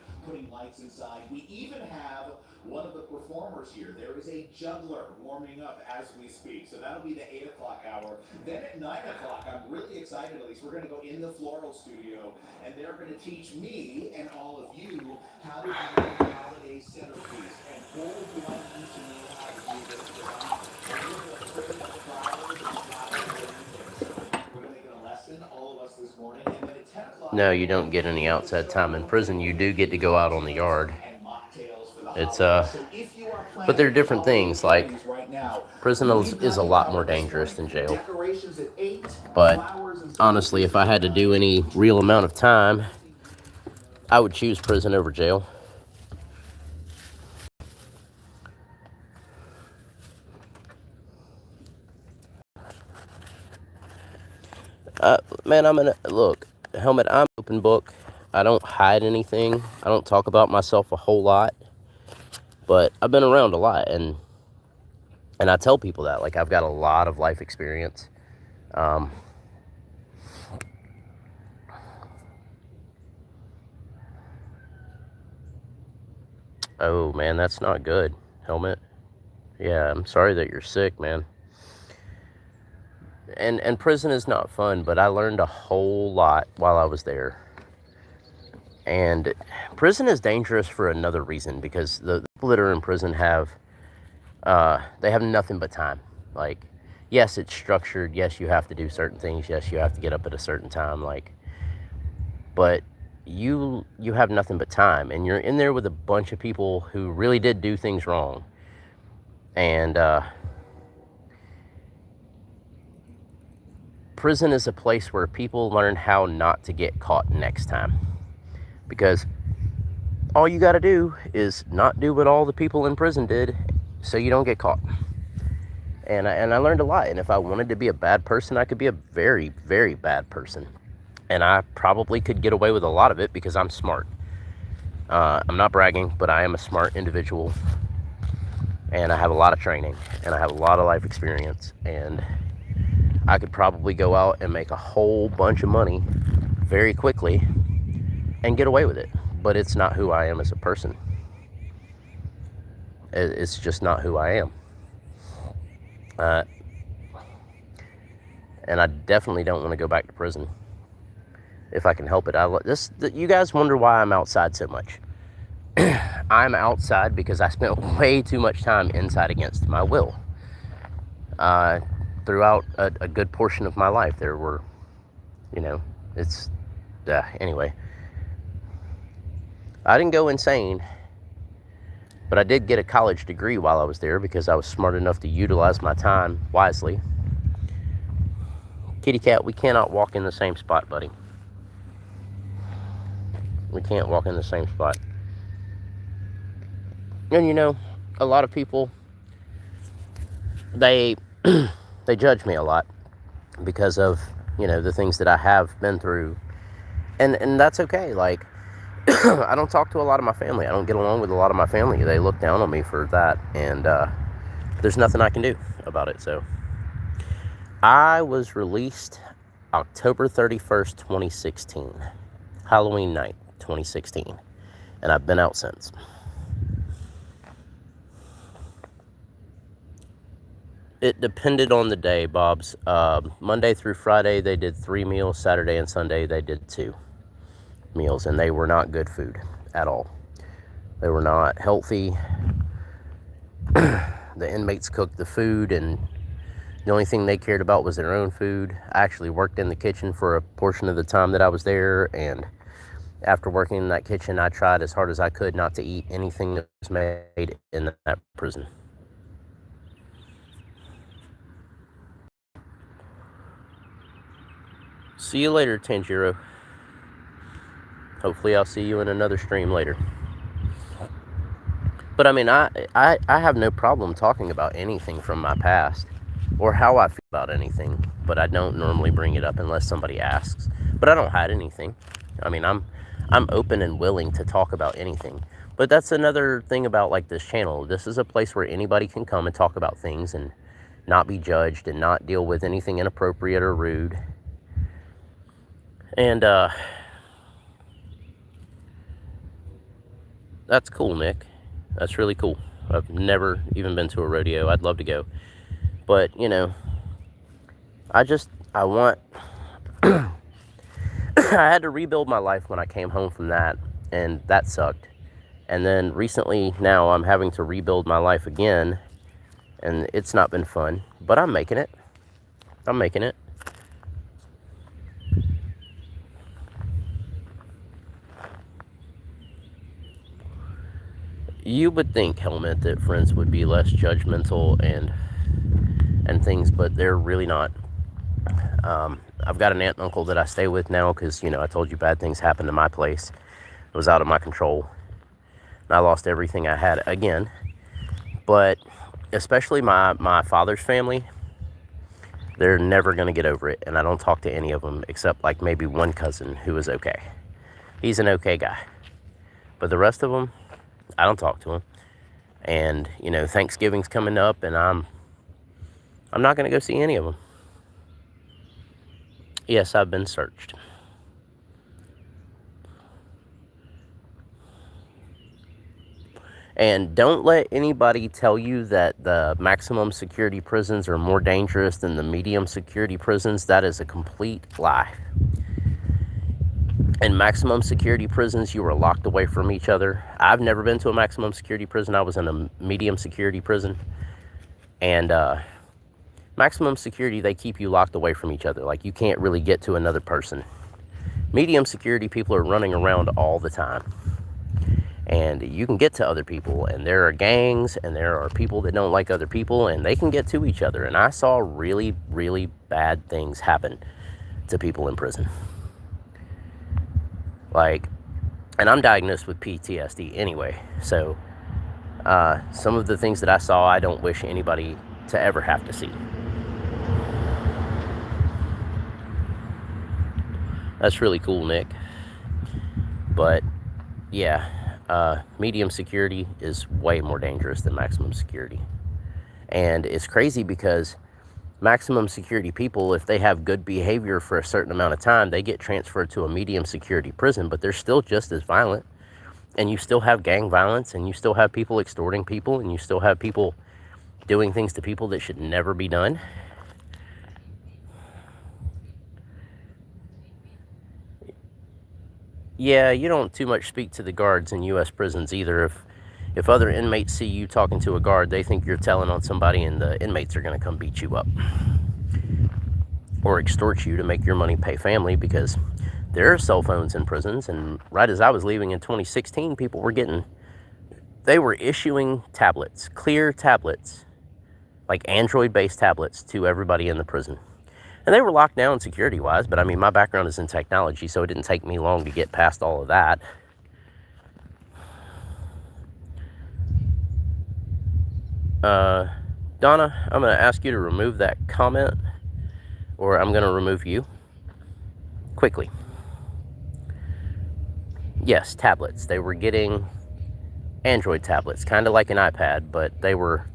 No, you don't get any outside time in prison. You do get to go out on the yard. It's but they're different things. Like prison is a lot more dangerous than jail. But honestly, if I had to do any real amount of time, I would choose prison over jail. Man, look, Helmet, I'm an open book. I don't hide anything. I don't talk about myself a whole lot. But I've been around a lot, and I tell people that. Like, I've got a lot of life experience. Oh, man, that's not good, Helmet. Yeah, I'm sorry that you're sick, man. And prison is not fun, but I learned a whole lot while I was there. And prison is dangerous for another reason, because the people that are in prison they have nothing but time. Like, yes, it's structured. Yes, you have to do certain things. Yes, you have to get up at a certain time. But you have nothing but time, and you're in there with a bunch of people who really did do things wrong. And prison is a place where people learn how not to get caught next time, because all you got to do is not do what all the people in prison did, so you don't get caught. And I learned a lot. And if I wanted to be a bad person, I could be a very, very bad person. And I probably could get away with a lot of it because I'm smart. I'm not bragging, but I am a smart individual. And I have a lot of training. And I have a lot of life experience. And I could probably go out and make a whole bunch of money very quickly and get away with it. But it's not who I am as a person. It's just not who I am. And I definitely don't want to go back to prison if I can help it. You guys wonder why I'm outside so much. I'm outside because I spent way too much time inside against my will. Throughout a good portion of my life, there were, you know, it's, anyway. I didn't go insane, but I did get a college degree while I was there because I was smart enough to utilize my time wisely. Kitty cat, we cannot walk in the same spot, buddy. We can't walk in the same spot. And you know, a lot of people, they they judge me a lot because of, you know, the things that I have been through. And that's okay. Like, I don't talk to a lot of my family. I don't get along with a lot of my family. They look down on me for that, and there's nothing I can do about it. So I was released October 31st, 2016, Halloween night, 2016, and I've been out since. It depended on the day, Bob's. Monday through Friday, they did 3 meals. Saturday and Sunday, they did 2 meals, and they were not good food at all. They were not healthy. The inmates cooked the food, and the only thing they cared about was their own food. I actually worked in the kitchen for a portion of the time that I was there, and after working in that kitchen, I tried as hard as I could not to eat anything that was made in that prison. See you later, Tanjiro. Hopefully I'll see you in another stream later. But I mean, I have no problem talking about anything from my past or how I feel about anything, but I don't normally bring it up unless somebody asks. But I don't hide anything. I mean, I'm open and willing to talk about anything. But that's another thing about like this channel. This is a place where anybody can come and talk about things and not be judged and not deal with anything inappropriate or rude. And that's cool, Nick. That's really cool. I've never even been to a rodeo. I'd love to go. But, you know, I want... I had to rebuild my life when I came home from that, and that sucked. And then recently, now I'm having to rebuild my life again, and it's not been fun. But I'm making it. I'm making it. You would think, Helmet, that friends would be less judgmental and things, but they're really not. I've got an aunt and uncle that I stay with now because, you know, I told you bad things happened to my place. It was out of my control. And I lost everything I had again. But especially my father's family, they're never going to get over it. And I don't talk to any of them except like maybe one cousin who is okay. He's an okay guy. But the rest of them, I don't talk to him. And, you know, Thanksgiving's coming up, and I'm not going to go see any of them. Yes, I've been searched. And don't let anybody tell you that the maximum security prisons are more dangerous than the medium security prisons. That is a complete lie. In maximum security prisons, you are locked away from each other. I've never been to a maximum security prison. I was in a medium security prison. And maximum security, they keep you locked away from each other. Like, you can't really get to another person. Medium security, people are running around all the time. And you can get to other people. And there are gangs, and there are people that don't like other people, and they can get to each other. And I saw really, really bad things happen to people in prison. Like, and I'm diagnosed with PTSD anyway, so some of the things that I saw, I don't wish anybody to ever have to see. That's really cool, Nick. But, yeah, medium security is way more dangerous than maximum security. And it's crazy because maximum security people, if they have good behavior for a certain amount of time, they get transferred to a medium security prison, but they're still just as violent. And you still have gang violence, and you still have people extorting people, and you still have people doing things to people that should never be done. Yeah, you don't too much speak to the guards in U.S. prisons either. If other inmates see you talking to a guard, they think you're telling on somebody, and the inmates are going to come beat you up or extort you to make your money pay family, because there are cell phones in prisons. And right as I was leaving in 2016, they were issuing tablets, clear tablets, like Android-based tablets, to everybody in the prison. And they were locked down security-wise, but I mean, my background is in technology, so it didn't take me long to get past all of that. Donna, I'm going to ask you to remove that comment, or I'm going to remove you quickly. Yes, tablets. They were getting Android tablets, kind of like an iPad, but they were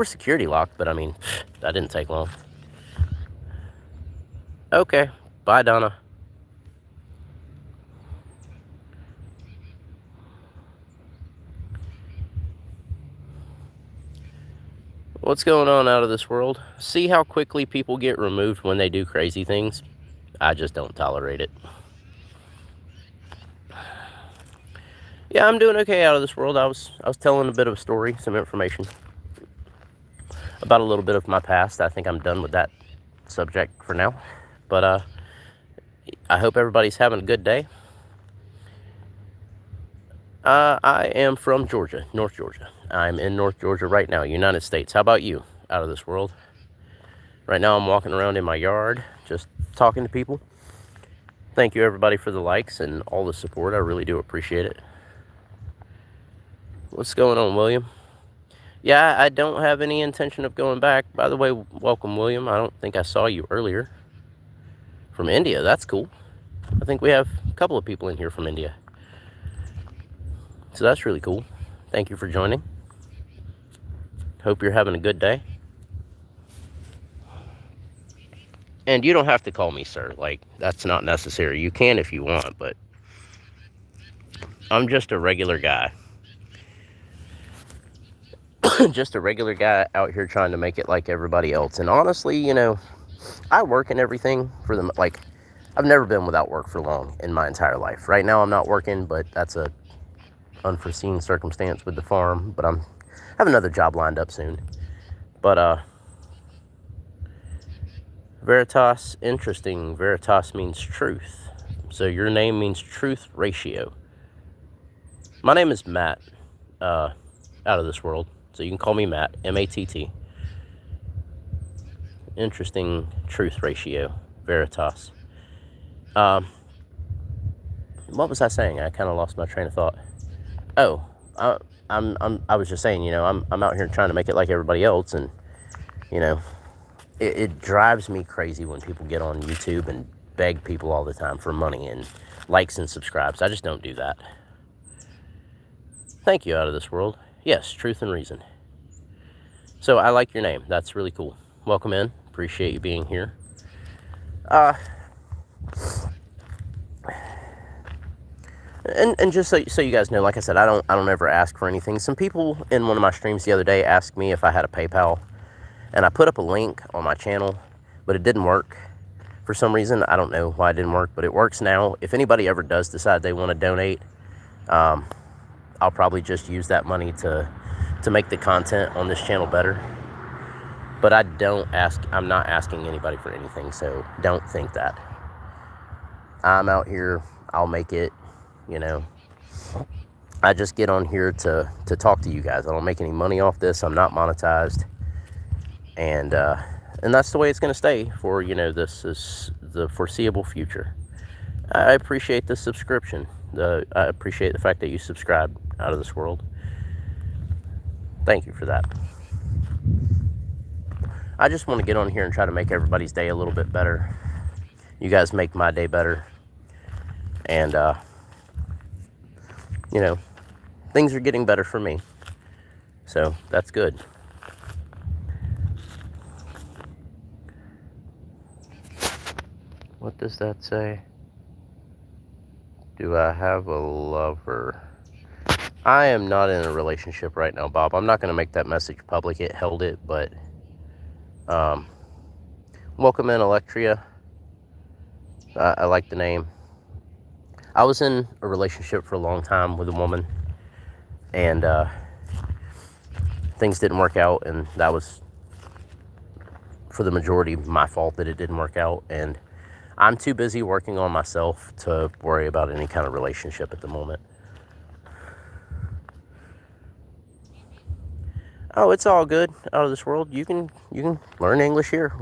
security locked, but I mean, that didn't take long. Okay, bye, Donna. What's going on out of this world? See how quickly people get removed when they do crazy things? I just don't tolerate it. Yeah, I'm doing okay out of this world. I was telling a bit of a story, some information about a little bit of my past. I think I'm done with that subject for now. But I hope everybody's having a good day. I am from Georgia, North Georgia. I'm in North Georgia right now, United States. How about you, out of this world? Right now I'm walking around in my yard, just talking to people. Thank you, everybody, for the likes and all the support. I really do appreciate it. What's going on, William? Yeah, I don't have any intention of going back. By the way, welcome, William. I don't think I saw you earlier. From India, that's cool. I think we have a couple of people in here from India. So that's really cool. Thank you for joining. Hope you're having a good day. And you don't have to call me sir. Like, that's not necessary. You can if you want, but I'm just a regular guy. Just a regular guy out here trying to make it like everybody else. And honestly, you know, I work and everything for them. Like, I've never been without work for long in my entire life. Right now I'm not working, but that's a unforeseen circumstance with the farm. But I have another job lined up soon. But Veritas, interesting. Veritas means truth. So your name means truth ratio. My name is Matt, out of this world. So you can call me Matt, M-A-T-T. Interesting truth ratio, Veritas. What was I saying? I kind of lost my train of thought. Oh, I was just saying, you know, I'm out here trying to make it like everybody else, and you know, it drives me crazy when people get on YouTube and beg people all the time for money and likes and subscribes. I just don't do that. Thank you, out of this world. Yes, truth and reason. So I like your name. That's really cool. Welcome in. Appreciate you being here. And just so you guys know, like I said, I don't ever ask for anything. Some people in one of my streams the other day asked me if I had a PayPal, and I put up a link on my channel, but it didn't work for some reason. I don't know why it didn't work, but it works now. If anybody ever does decide they want to donate, I'll probably just use that money to make the content on this channel better. But I'm not asking anybody for anything, so don't think that. I'm out here, I'll make it, you know. I just get on here to talk to you guys. I don't make any money off this. I'm not monetized. And that's the way it's going to stay for, you know, this is the foreseeable future. I appreciate the subscription. I appreciate the fact that you subscribe, out of this world. Thank you for that. I just want to get on here and try to make everybody's day a little bit better. You guys make my day better. And, you know, things are getting better for me. So that's good. What does that say? Do I have a lover? I am not in a relationship right now, Bob. I'm not going to make that message public. It held it, but welcome in, Electria. I like the name. I was in a relationship for a long time with a woman, and things didn't work out, and that was for the majority my fault that it didn't work out. And I'm too busy working on myself to worry about any kind of relationship at the moment. Oh, it's all good out of this world. You can learn English here.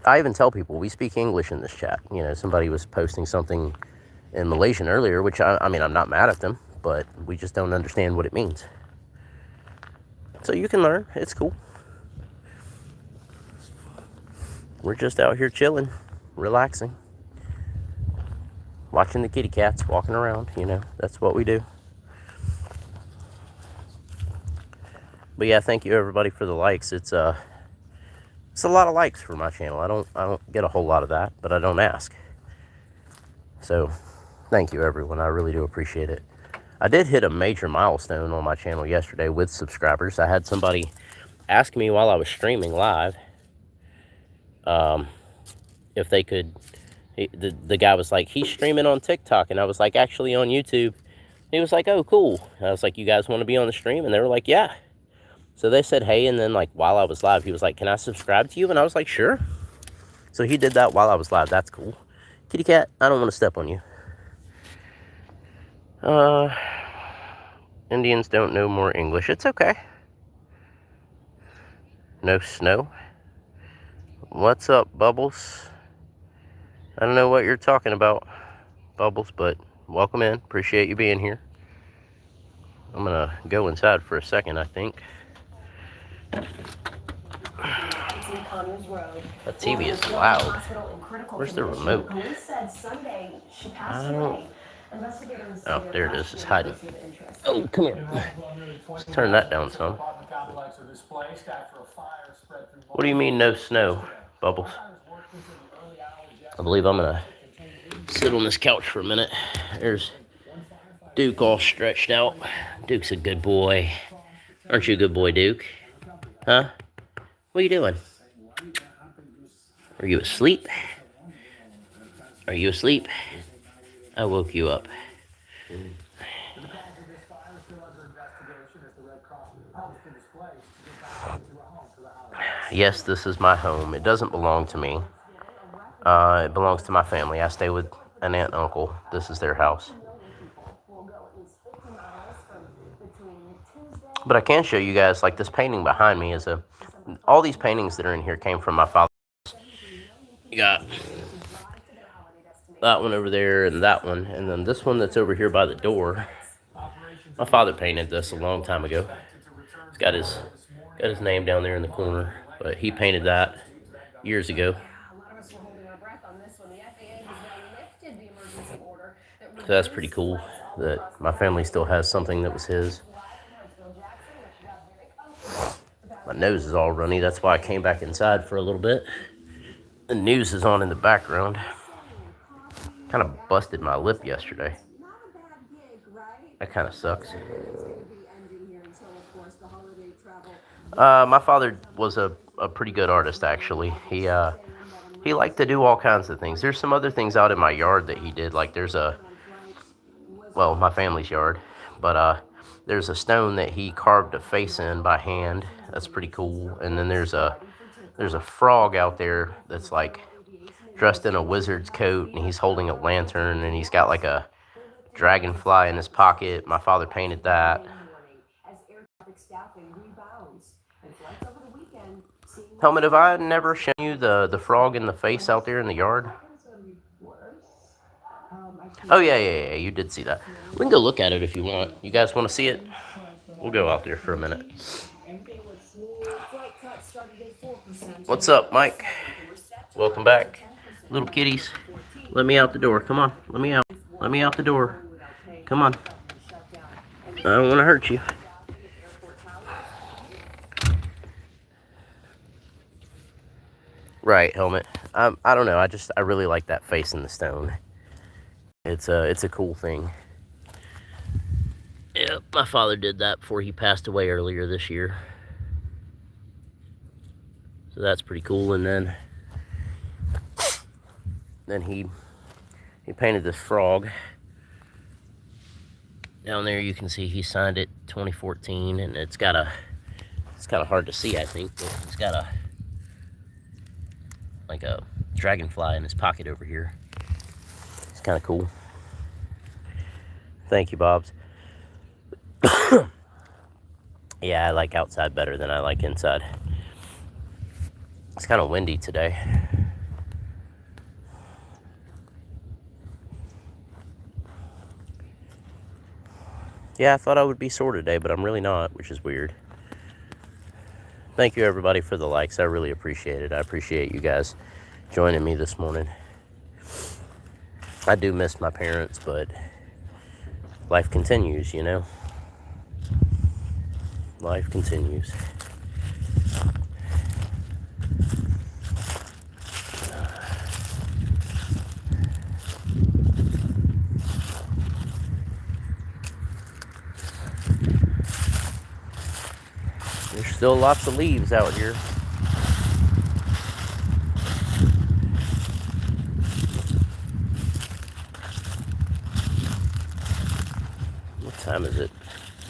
I even tell people we speak English in this chat. You know, somebody was posting something in Malaysian earlier, which I mean, I'm not mad at them, but we just don't understand what it means. So you can learn. It's cool. We're just out here chilling, relaxing, watching the kitty cats walking around. You know, that's what we do. But yeah, thank you everybody for the likes. It's a lot of likes for my channel. I don't get a whole lot of that, but I don't ask. So thank you everyone. I really do appreciate it. I did hit a major milestone on my channel yesterday with subscribers. I had somebody ask me while I was streaming live if they could. The guy was like, he's streaming on TikTok, and I was like, actually on YouTube. He was like, oh, cool. I was like, you guys want to be on the stream? And they were like, yeah. So they said, hey, and then like while I was live, he was like, can I subscribe to you? And I was like, sure. So he did that while I was live. That's cool. Kitty cat, I don't want to step on you. Indians don't know more English. It's okay. No snow. What's up, Bubbles? I don't know what you're talking about, Bubbles, but welcome in. Appreciate you being here. I'm going to go inside for a second, I think. That TV is loud. Where's the remote? I don't... Oh, there it is. It's hiding. Oh, come here. Let's turn that down some. What do you mean no snow, Bubbles? I believe I'm going to sit on this couch for a minute. There's Duke all stretched out. Duke's a good boy. Aren't you a good boy, Duke? Huh? What are you doing? Are you asleep? Are you asleep? I woke you up. Yes, this is my home. It doesn't belong to me. It belongs to my family. I stay with an aunt and uncle. This is their house. But I can show you guys, like this painting behind me is all these paintings that are in here came from my father. You got that one over there and that one. And then this one that's over here by the door. My father painted this a long time ago. He's got his name down there in the corner. But he painted that years ago. So that's pretty cool that my family still has something that was his. My nose is all runny. That's why I came back inside for a little bit. The news is on in the background. Kind of busted my lip yesterday. That kind of sucks. My father was a pretty good artist, actually. He liked to do all kinds of things. There's some other things out in my yard that he did. Like there's my family's yard. But there's a stone that he carved a face in by hand. That's pretty cool. And then there's a frog out there that's like dressed in a wizard's coat, and he's holding a lantern, and he's got like a dragonfly in his pocket. My father painted that. Helmet, have I never shown you the frog in the face out there in the yard? Oh, yeah, you did see that. We can go look at it if you want. You guys want to see it? We'll go out there for a minute. What's up, Mike? Welcome back. Little kitties, let me out the door. Come on, let me out. Let me out the door. Come on. I don't want to hurt you. Right, Helmet. I don't know. I really like that face in the stone. It's a cool thing. Yep, my father did that before he passed away earlier this year. So that's pretty cool. And then he painted this frog. Down there you can see he signed it 2014, and it's kind of hard to see, I think, but it's got a dragonfly in his pocket over here. It's kind of cool. Thank you, Bobs. Yeah, I like outside better than I like inside. It's kind of windy today. Yeah, I thought I would be sore today, but I'm really not, which is weird. Thank you, everybody, for the likes. I really appreciate it. I appreciate you guys joining me this morning. I do miss my parents, but life continues, you know? Life continues. There's still lots of leaves out here. What time is it?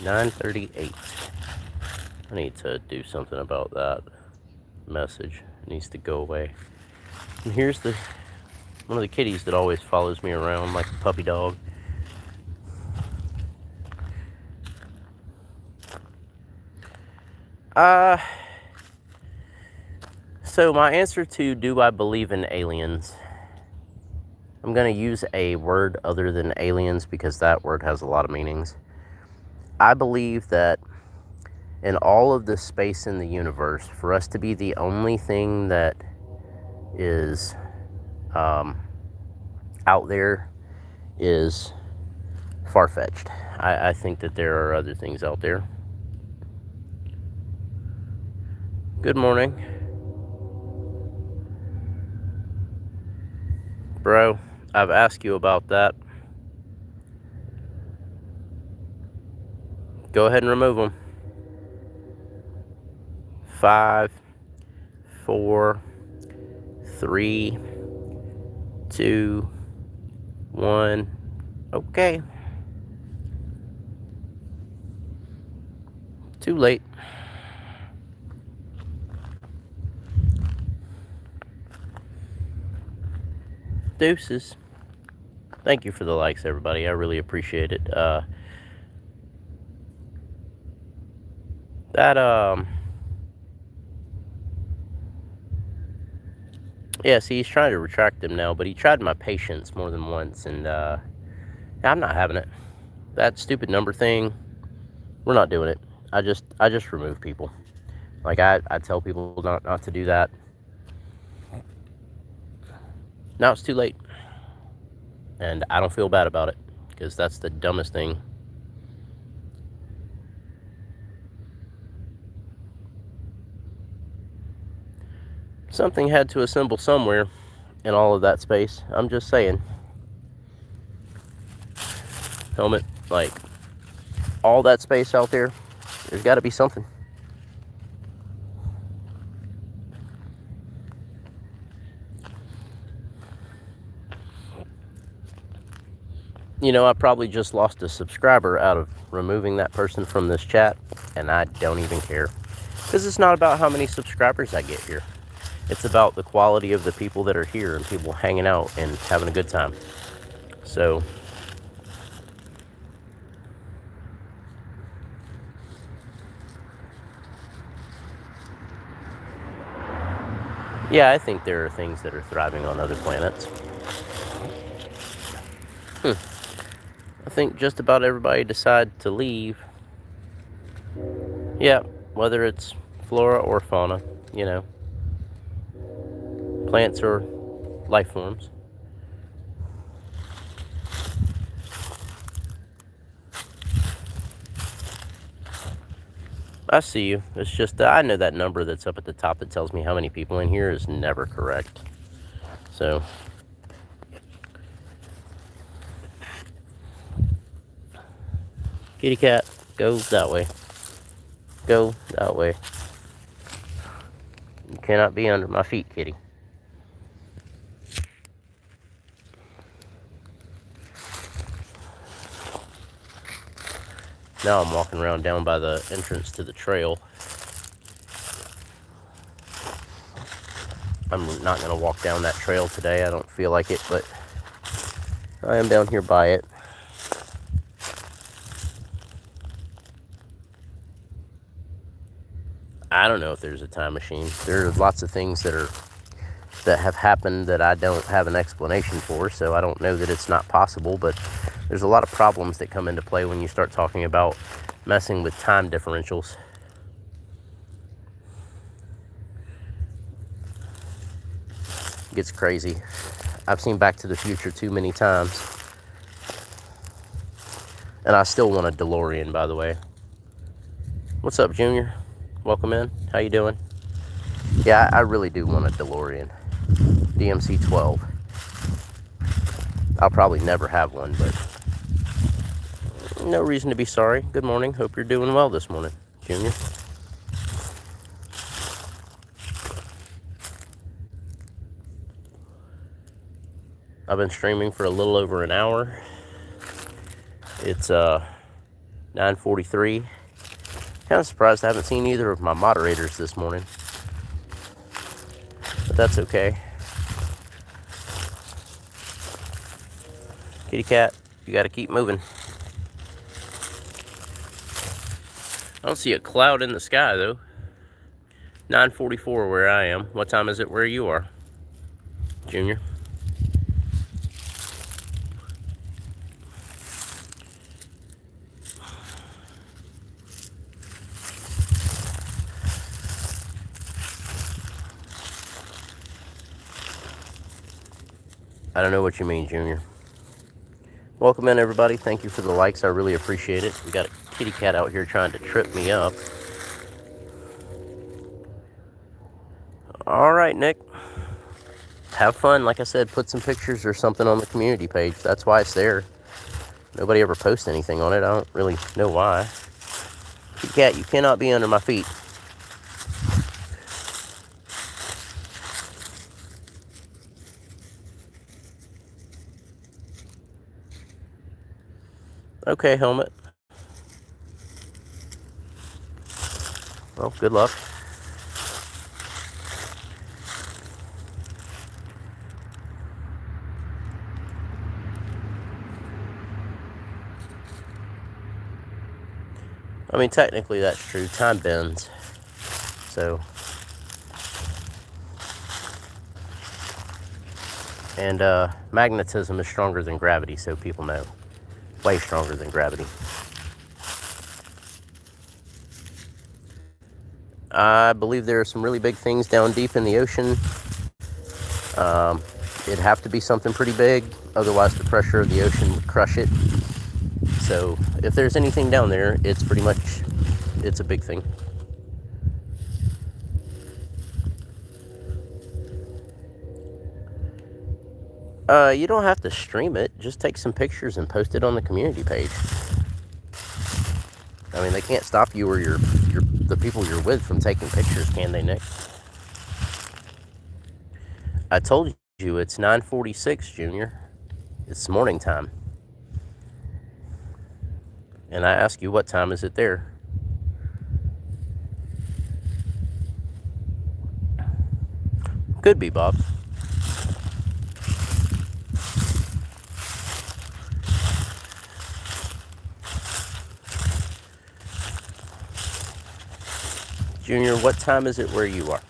9:38. I need to do something about that message. It needs to go away. And here's one of the kitties that always follows me around like a puppy dog. So my answer to do I believe in aliens, I'm going to use a word other than aliens because that word has a lot of meanings. I believe that in all of the space in the universe, for us to be the only thing that is out there is far-fetched. I think that there are other things out there. Good morning. Bro, I've asked you about that. Go ahead and remove them. 5, 4, 3, 2, 1. Okay. Too late. Deuces. Thank you for the likes, everybody. I really appreciate it. Yeah, see, he's trying to retract them now, but he tried my patience more than once, and I'm not having it. That stupid number thing, we're not doing it. I just remove people. Like, I tell people not to do that. Now it's too late. And I don't feel bad about it, because that's the dumbest thing. Something had to assemble somewhere in all of that space. I'm just saying. Helmet, like, all that space out there, there's got to be something. You know, I probably just lost a subscriber out of removing that person from this chat, and I don't even care. Because it's not about how many subscribers I get here. It's about the quality of the people that are here and people hanging out and having a good time. So, yeah, I think there are things that are thriving on other planets. I think just about everybody decided to leave. Yeah, whether it's flora or fauna, you know. Plants or life forms. I see you. It's just that I know that number that's up at the top that tells me how many people in here is never correct. So, kitty cat, go that way. Go that way. You cannot be under my feet, kitty. Now I'm walking around down by the entrance to the trail. I'm not going to walk down that trail today. I don't feel like it, but I am down here by it. I don't know if there's a time machine. There's lots of things that have happened that I don't have an explanation for, so I don't know that it's not possible, but there's a lot of problems that come into play when you start talking about messing with time differentials. It gets crazy. I've seen Back to the Future too many times. And I still want a DeLorean, by the way. What's up, Junior? Welcome in. How you doing? Yeah, I really do want a DeLorean. DMC 12. I'll probably never have one, but no reason to be sorry. Good morning. Hope you're doing well this morning, Junior. I've been streaming for a little over an hour. It's 9:43. Kind of surprised I haven't seen either of my moderators this morning, but that's okay. Kitty cat, you got to keep moving. I don't see a cloud in the sky though. 9:44 where I am. What time is it where you are, Junior? I don't know what you mean, Junior. Welcome in, everybody. Thank you for the likes. I really appreciate it. We got a kitty cat out here trying to trip me up. All right, Nick. Have fun. Like I said, put some pictures or something on the community page. That's why it's there. Nobody ever posts anything on it. I don't really know why. Kitty cat, you cannot be under my feet. Okay, Helmet. Well, good luck. I mean, technically that's true. Time bends. So. And magnetism is stronger than gravity, so people know. Way stronger than gravity. I believe there are some really big things down deep in the ocean. It'd have to be something pretty big, otherwise the pressure of the ocean would crush it. So if there's anything down there, it's a big thing. You don't have to stream it. Just take some pictures and post it on the community page. I mean, they can't stop you or the people you're with from taking pictures, can they, Nick? I told you it's 9:46, Junior. It's morning time. And I ask you, what time is it there? Could be, Bob. Junior, what time is it where you are?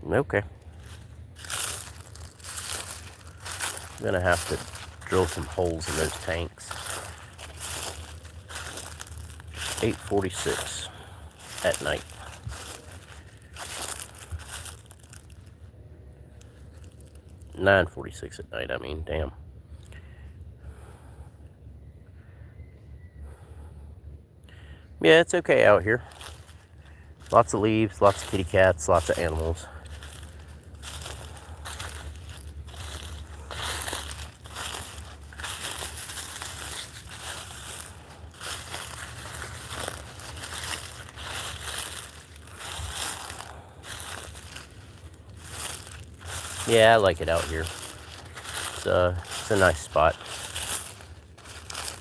Okay. I'm gonna have to drill some holes in those tanks. 8:46 at night. 9:46 at night, I mean, damn. Yeah, it's okay out here. Lots of leaves, lots of kitty cats, lots of animals. Yeah, I like it out here. It's a nice spot.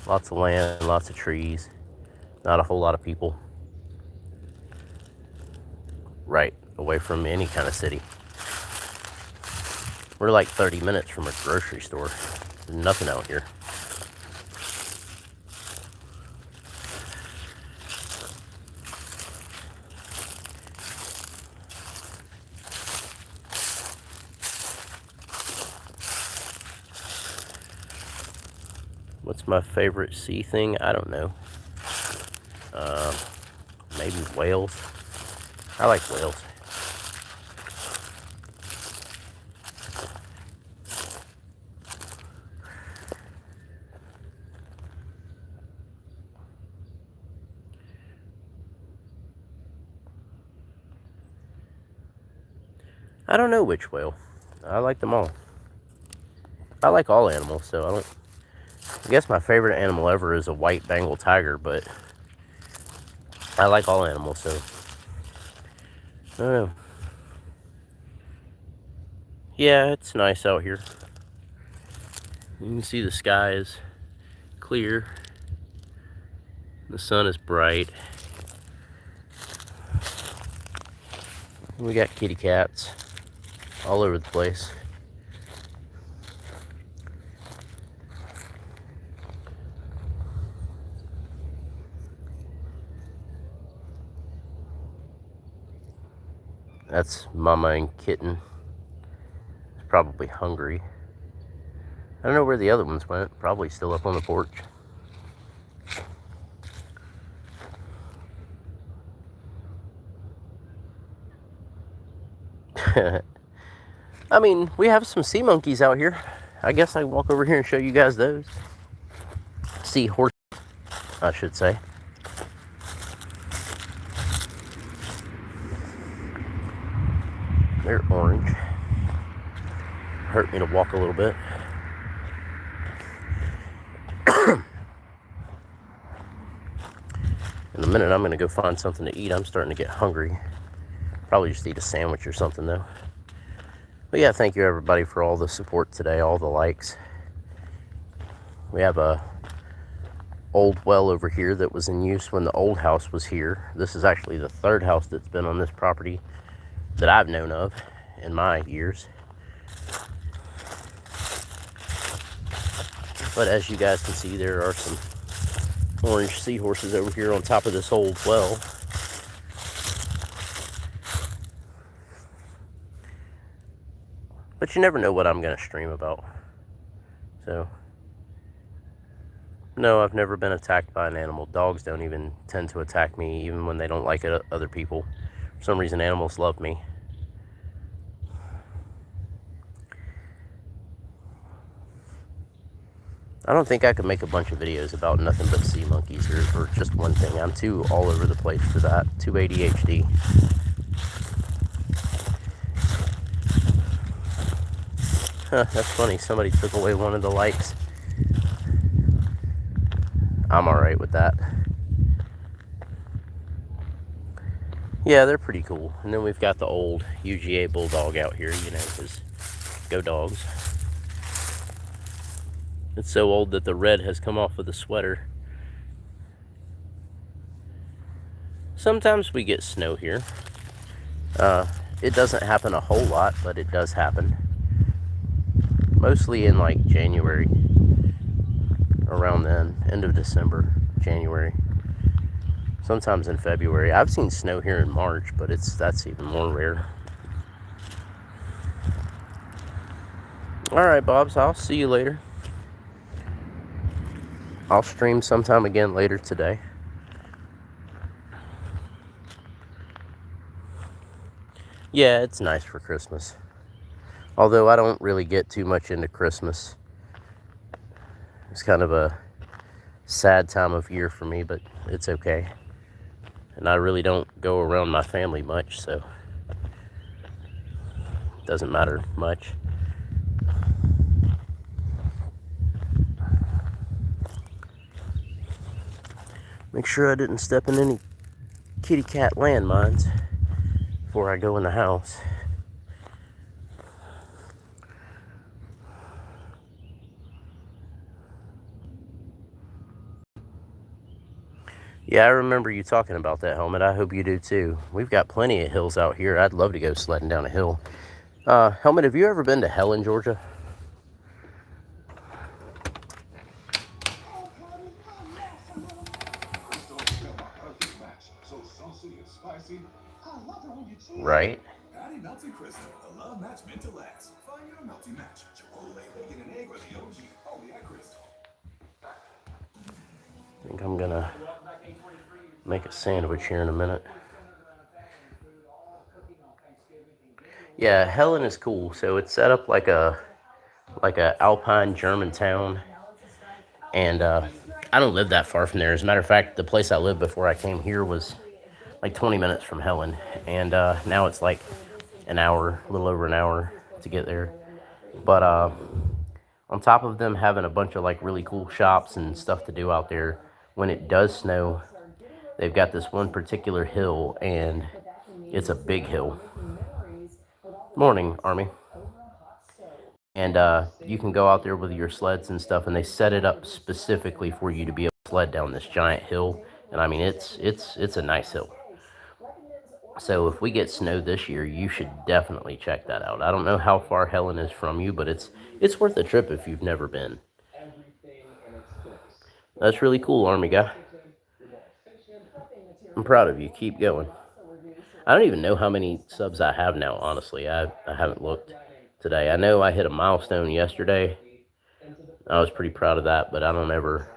Lots of land, lots of trees, not a whole lot of people. Right away from any kind of city. We're like 30 minutes from a grocery store. There's nothing out here. What's my favorite sea thing? I don't know. Maybe whales. I like whales. I don't know which whale. I like them all. I like all animals, so I guess my favorite animal ever is a white Bengal tiger, but I like all animals, so I don't know. Yeah, it's nice out here. You can see the sky is clear. The sun is bright. We got kitty cats all over the place. That's Mama and Kitten. It's probably hungry. I don't know where the other ones went. Probably still up on the porch. I mean, we have some sea monkeys out here. I guess I can walk over here and show you guys those. Sea horse, I should say. They're orange. Hurt me to walk a little bit. In a minute, I'm going to go find something to eat. I'm starting to get hungry. Probably just eat a sandwich or something, though. But yeah, thank you, everybody, for all the support today, all the likes. We have a old well over here that was in use when the old house was here. This is actually the third house that's been on this property that I've known of in my years. But as you guys can see, there are some orange seahorses over here on top of this old well. But you never know what I'm going to stream about. So, no, I've never been attacked by an animal. Dogs don't even tend to attack me, even when they don't like other people. For some reason, animals love me. I don't think I could make a bunch of videos about nothing but sea monkeys or just one thing. I'm too all over the place for that. Too ADHD. Huh, that's funny. Somebody took away one of the likes. I'm alright with that. Yeah, they're pretty cool. And then we've got the old UGA Bulldog out here, you know, because go dogs. It's so old that the red has come off of the sweater. Sometimes we get snow here. It doesn't happen a whole lot, but it does happen. Mostly in like January. Around then, end of December, January. Sometimes in February. I've seen snow here in March, but that's even more rare. Alright, Bobs, I'll see you later. I'll stream sometime again later today. Yeah, it's nice for Christmas. Although I don't really get too much into Christmas. It's kind of a sad time of year for me, but it's okay. And I really don't go around my family much, so it doesn't matter much. Make sure I didn't step in any kitty cat landmines before I go in the house. Yeah, I remember you talking about that, Helmet. I hope you do too. We've got plenty of hills out here. I'd love to go sledding down a hill. Helmet, have you ever been to Helen, Georgia? Right. Patty Melty Crystal, the love match meant to last. Find your melty match. Chipotle, bacon, and egg, or the OG. Oh yeah, Crystal. I think I'm gonna make a sandwich here in a minute. Yeah, Helen is cool. So it's set up like a alpine German town, and I don't live that far from there. As a matter of fact, the place I lived before I came here was like 20 minutes from Helen, and now it's like an hour, a little over an hour to get there. But on top of them having a bunch of like really cool shops and stuff to do out there, when it does snow, they've got this one particular hill, and it's a big hill. Morning, Army. And you can go out there with your sleds and stuff, and they set it up specifically for you to be able to sled down this giant hill. And I mean, it's a nice hill. So if we get snow this year, you should definitely check that out. I don't know how far Helen is from you, but it's worth a trip if you've never been. That's really cool, Army guy. I'm proud of you. Keep going. I don't even know how many subs I have now, honestly. I haven't looked today. I know I hit a milestone yesterday. I was pretty proud of that, but I don't ever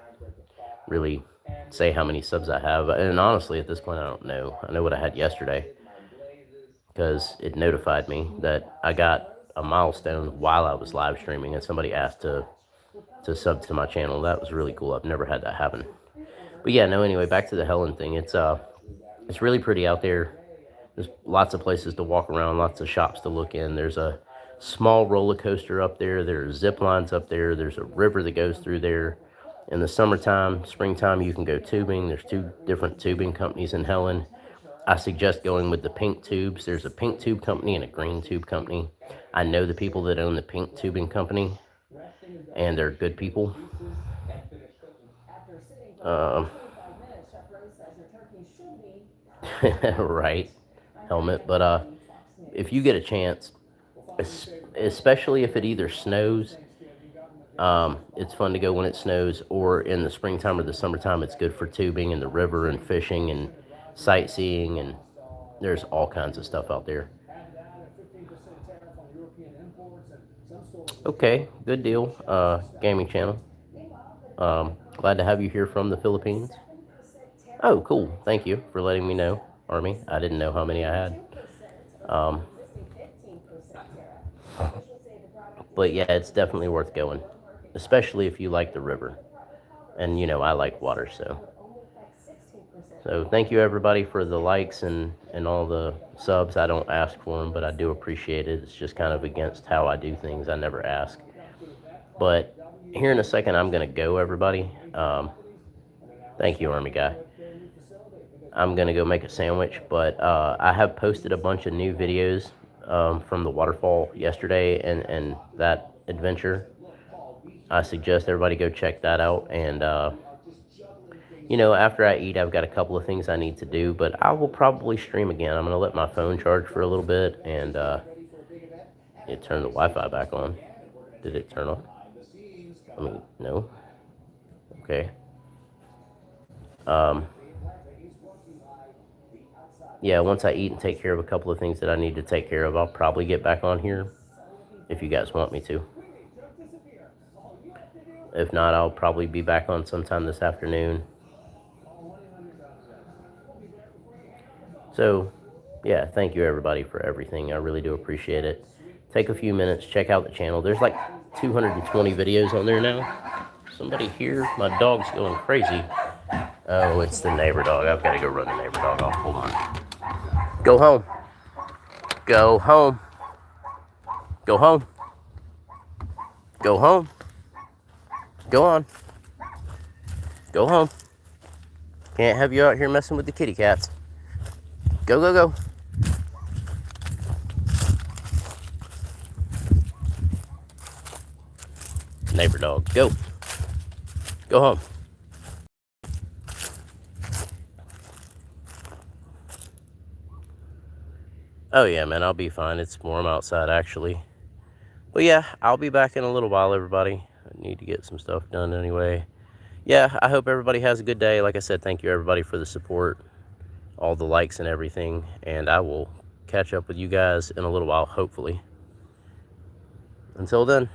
really say how many subs I have. And honestly, at this point, I don't know. I know what I had yesterday because it notified me that I got a milestone while I was live streaming, and somebody asked to sub to my channel. That was really cool. I've never had that happen. But yeah, no, anyway, back to the Helen thing. It's really pretty out there. There's lots of places to walk around, lots of shops to look in. There's a small roller coaster up there. There's zip lines up there. There's a river that goes through there. In the summertime, springtime, you can go tubing. There's 2 different tubing companies in Helen. I suggest going with the pink tubes. There's a pink tube company and a green tube company. I know the people that own the pink tubing company, and they're good people. Right, Helmet. But if you get a chance, especially if it either snows, it's fun to go when it snows, or in the springtime or the summertime, it's good for tubing and the river and fishing and sightseeing, and there's all kinds of stuff out there. Okay, good deal, gaming channel. Glad to have you here from the Philippines. Oh, cool. Thank you for letting me know, Army. I didn't know how many I had. But yeah, it's definitely worth going, especially if you like the river. And, you know, I like water, so. So thank you, everybody, for the likes and all the subs. I don't ask for them, but I do appreciate it. It's just kind of against how I do things. I never ask. But here in a second, I'm going to go, everybody. Thank you, Army guy. I'm going to go make a sandwich, but I have posted a bunch of new videos from the waterfall yesterday and that adventure. I suggest everybody go check that out. And, you know, after I eat, I've got a couple of things I need to do, but I will probably stream again. I'm going to let my phone charge for a little bit, and it turned the Wi-Fi back on. Did it turn on? I mean, no. Okay. Yeah, once I eat and take care of a couple of things that I need to take care of, I'll probably get back on here if you guys want me to. If not, I'll probably be back on sometime this afternoon. So, yeah, thank you, everybody, for everything. I really do appreciate it. Take a few minutes, check out the channel. There's like 220 videos on there now. Somebody here, my dog's going crazy. Oh, it's the neighbor dog. I've got to go run the neighbor dog off. Hold on. Go home. Go home. Go home. Go home. Go on. Go home. Can't have you out here messing with the kitty cats. Go, go, go. Neighbor dog, go. Go home. Oh yeah, man, I'll be fine. It's warm outside actually. But yeah, I'll be back in a little while, everybody. I need to get some stuff done anyway. Yeah, I hope everybody has a good day. Like I said, thank you everybody for the support, all the likes and everything, and I will catch up with you guys in a little while, hopefully. Until then.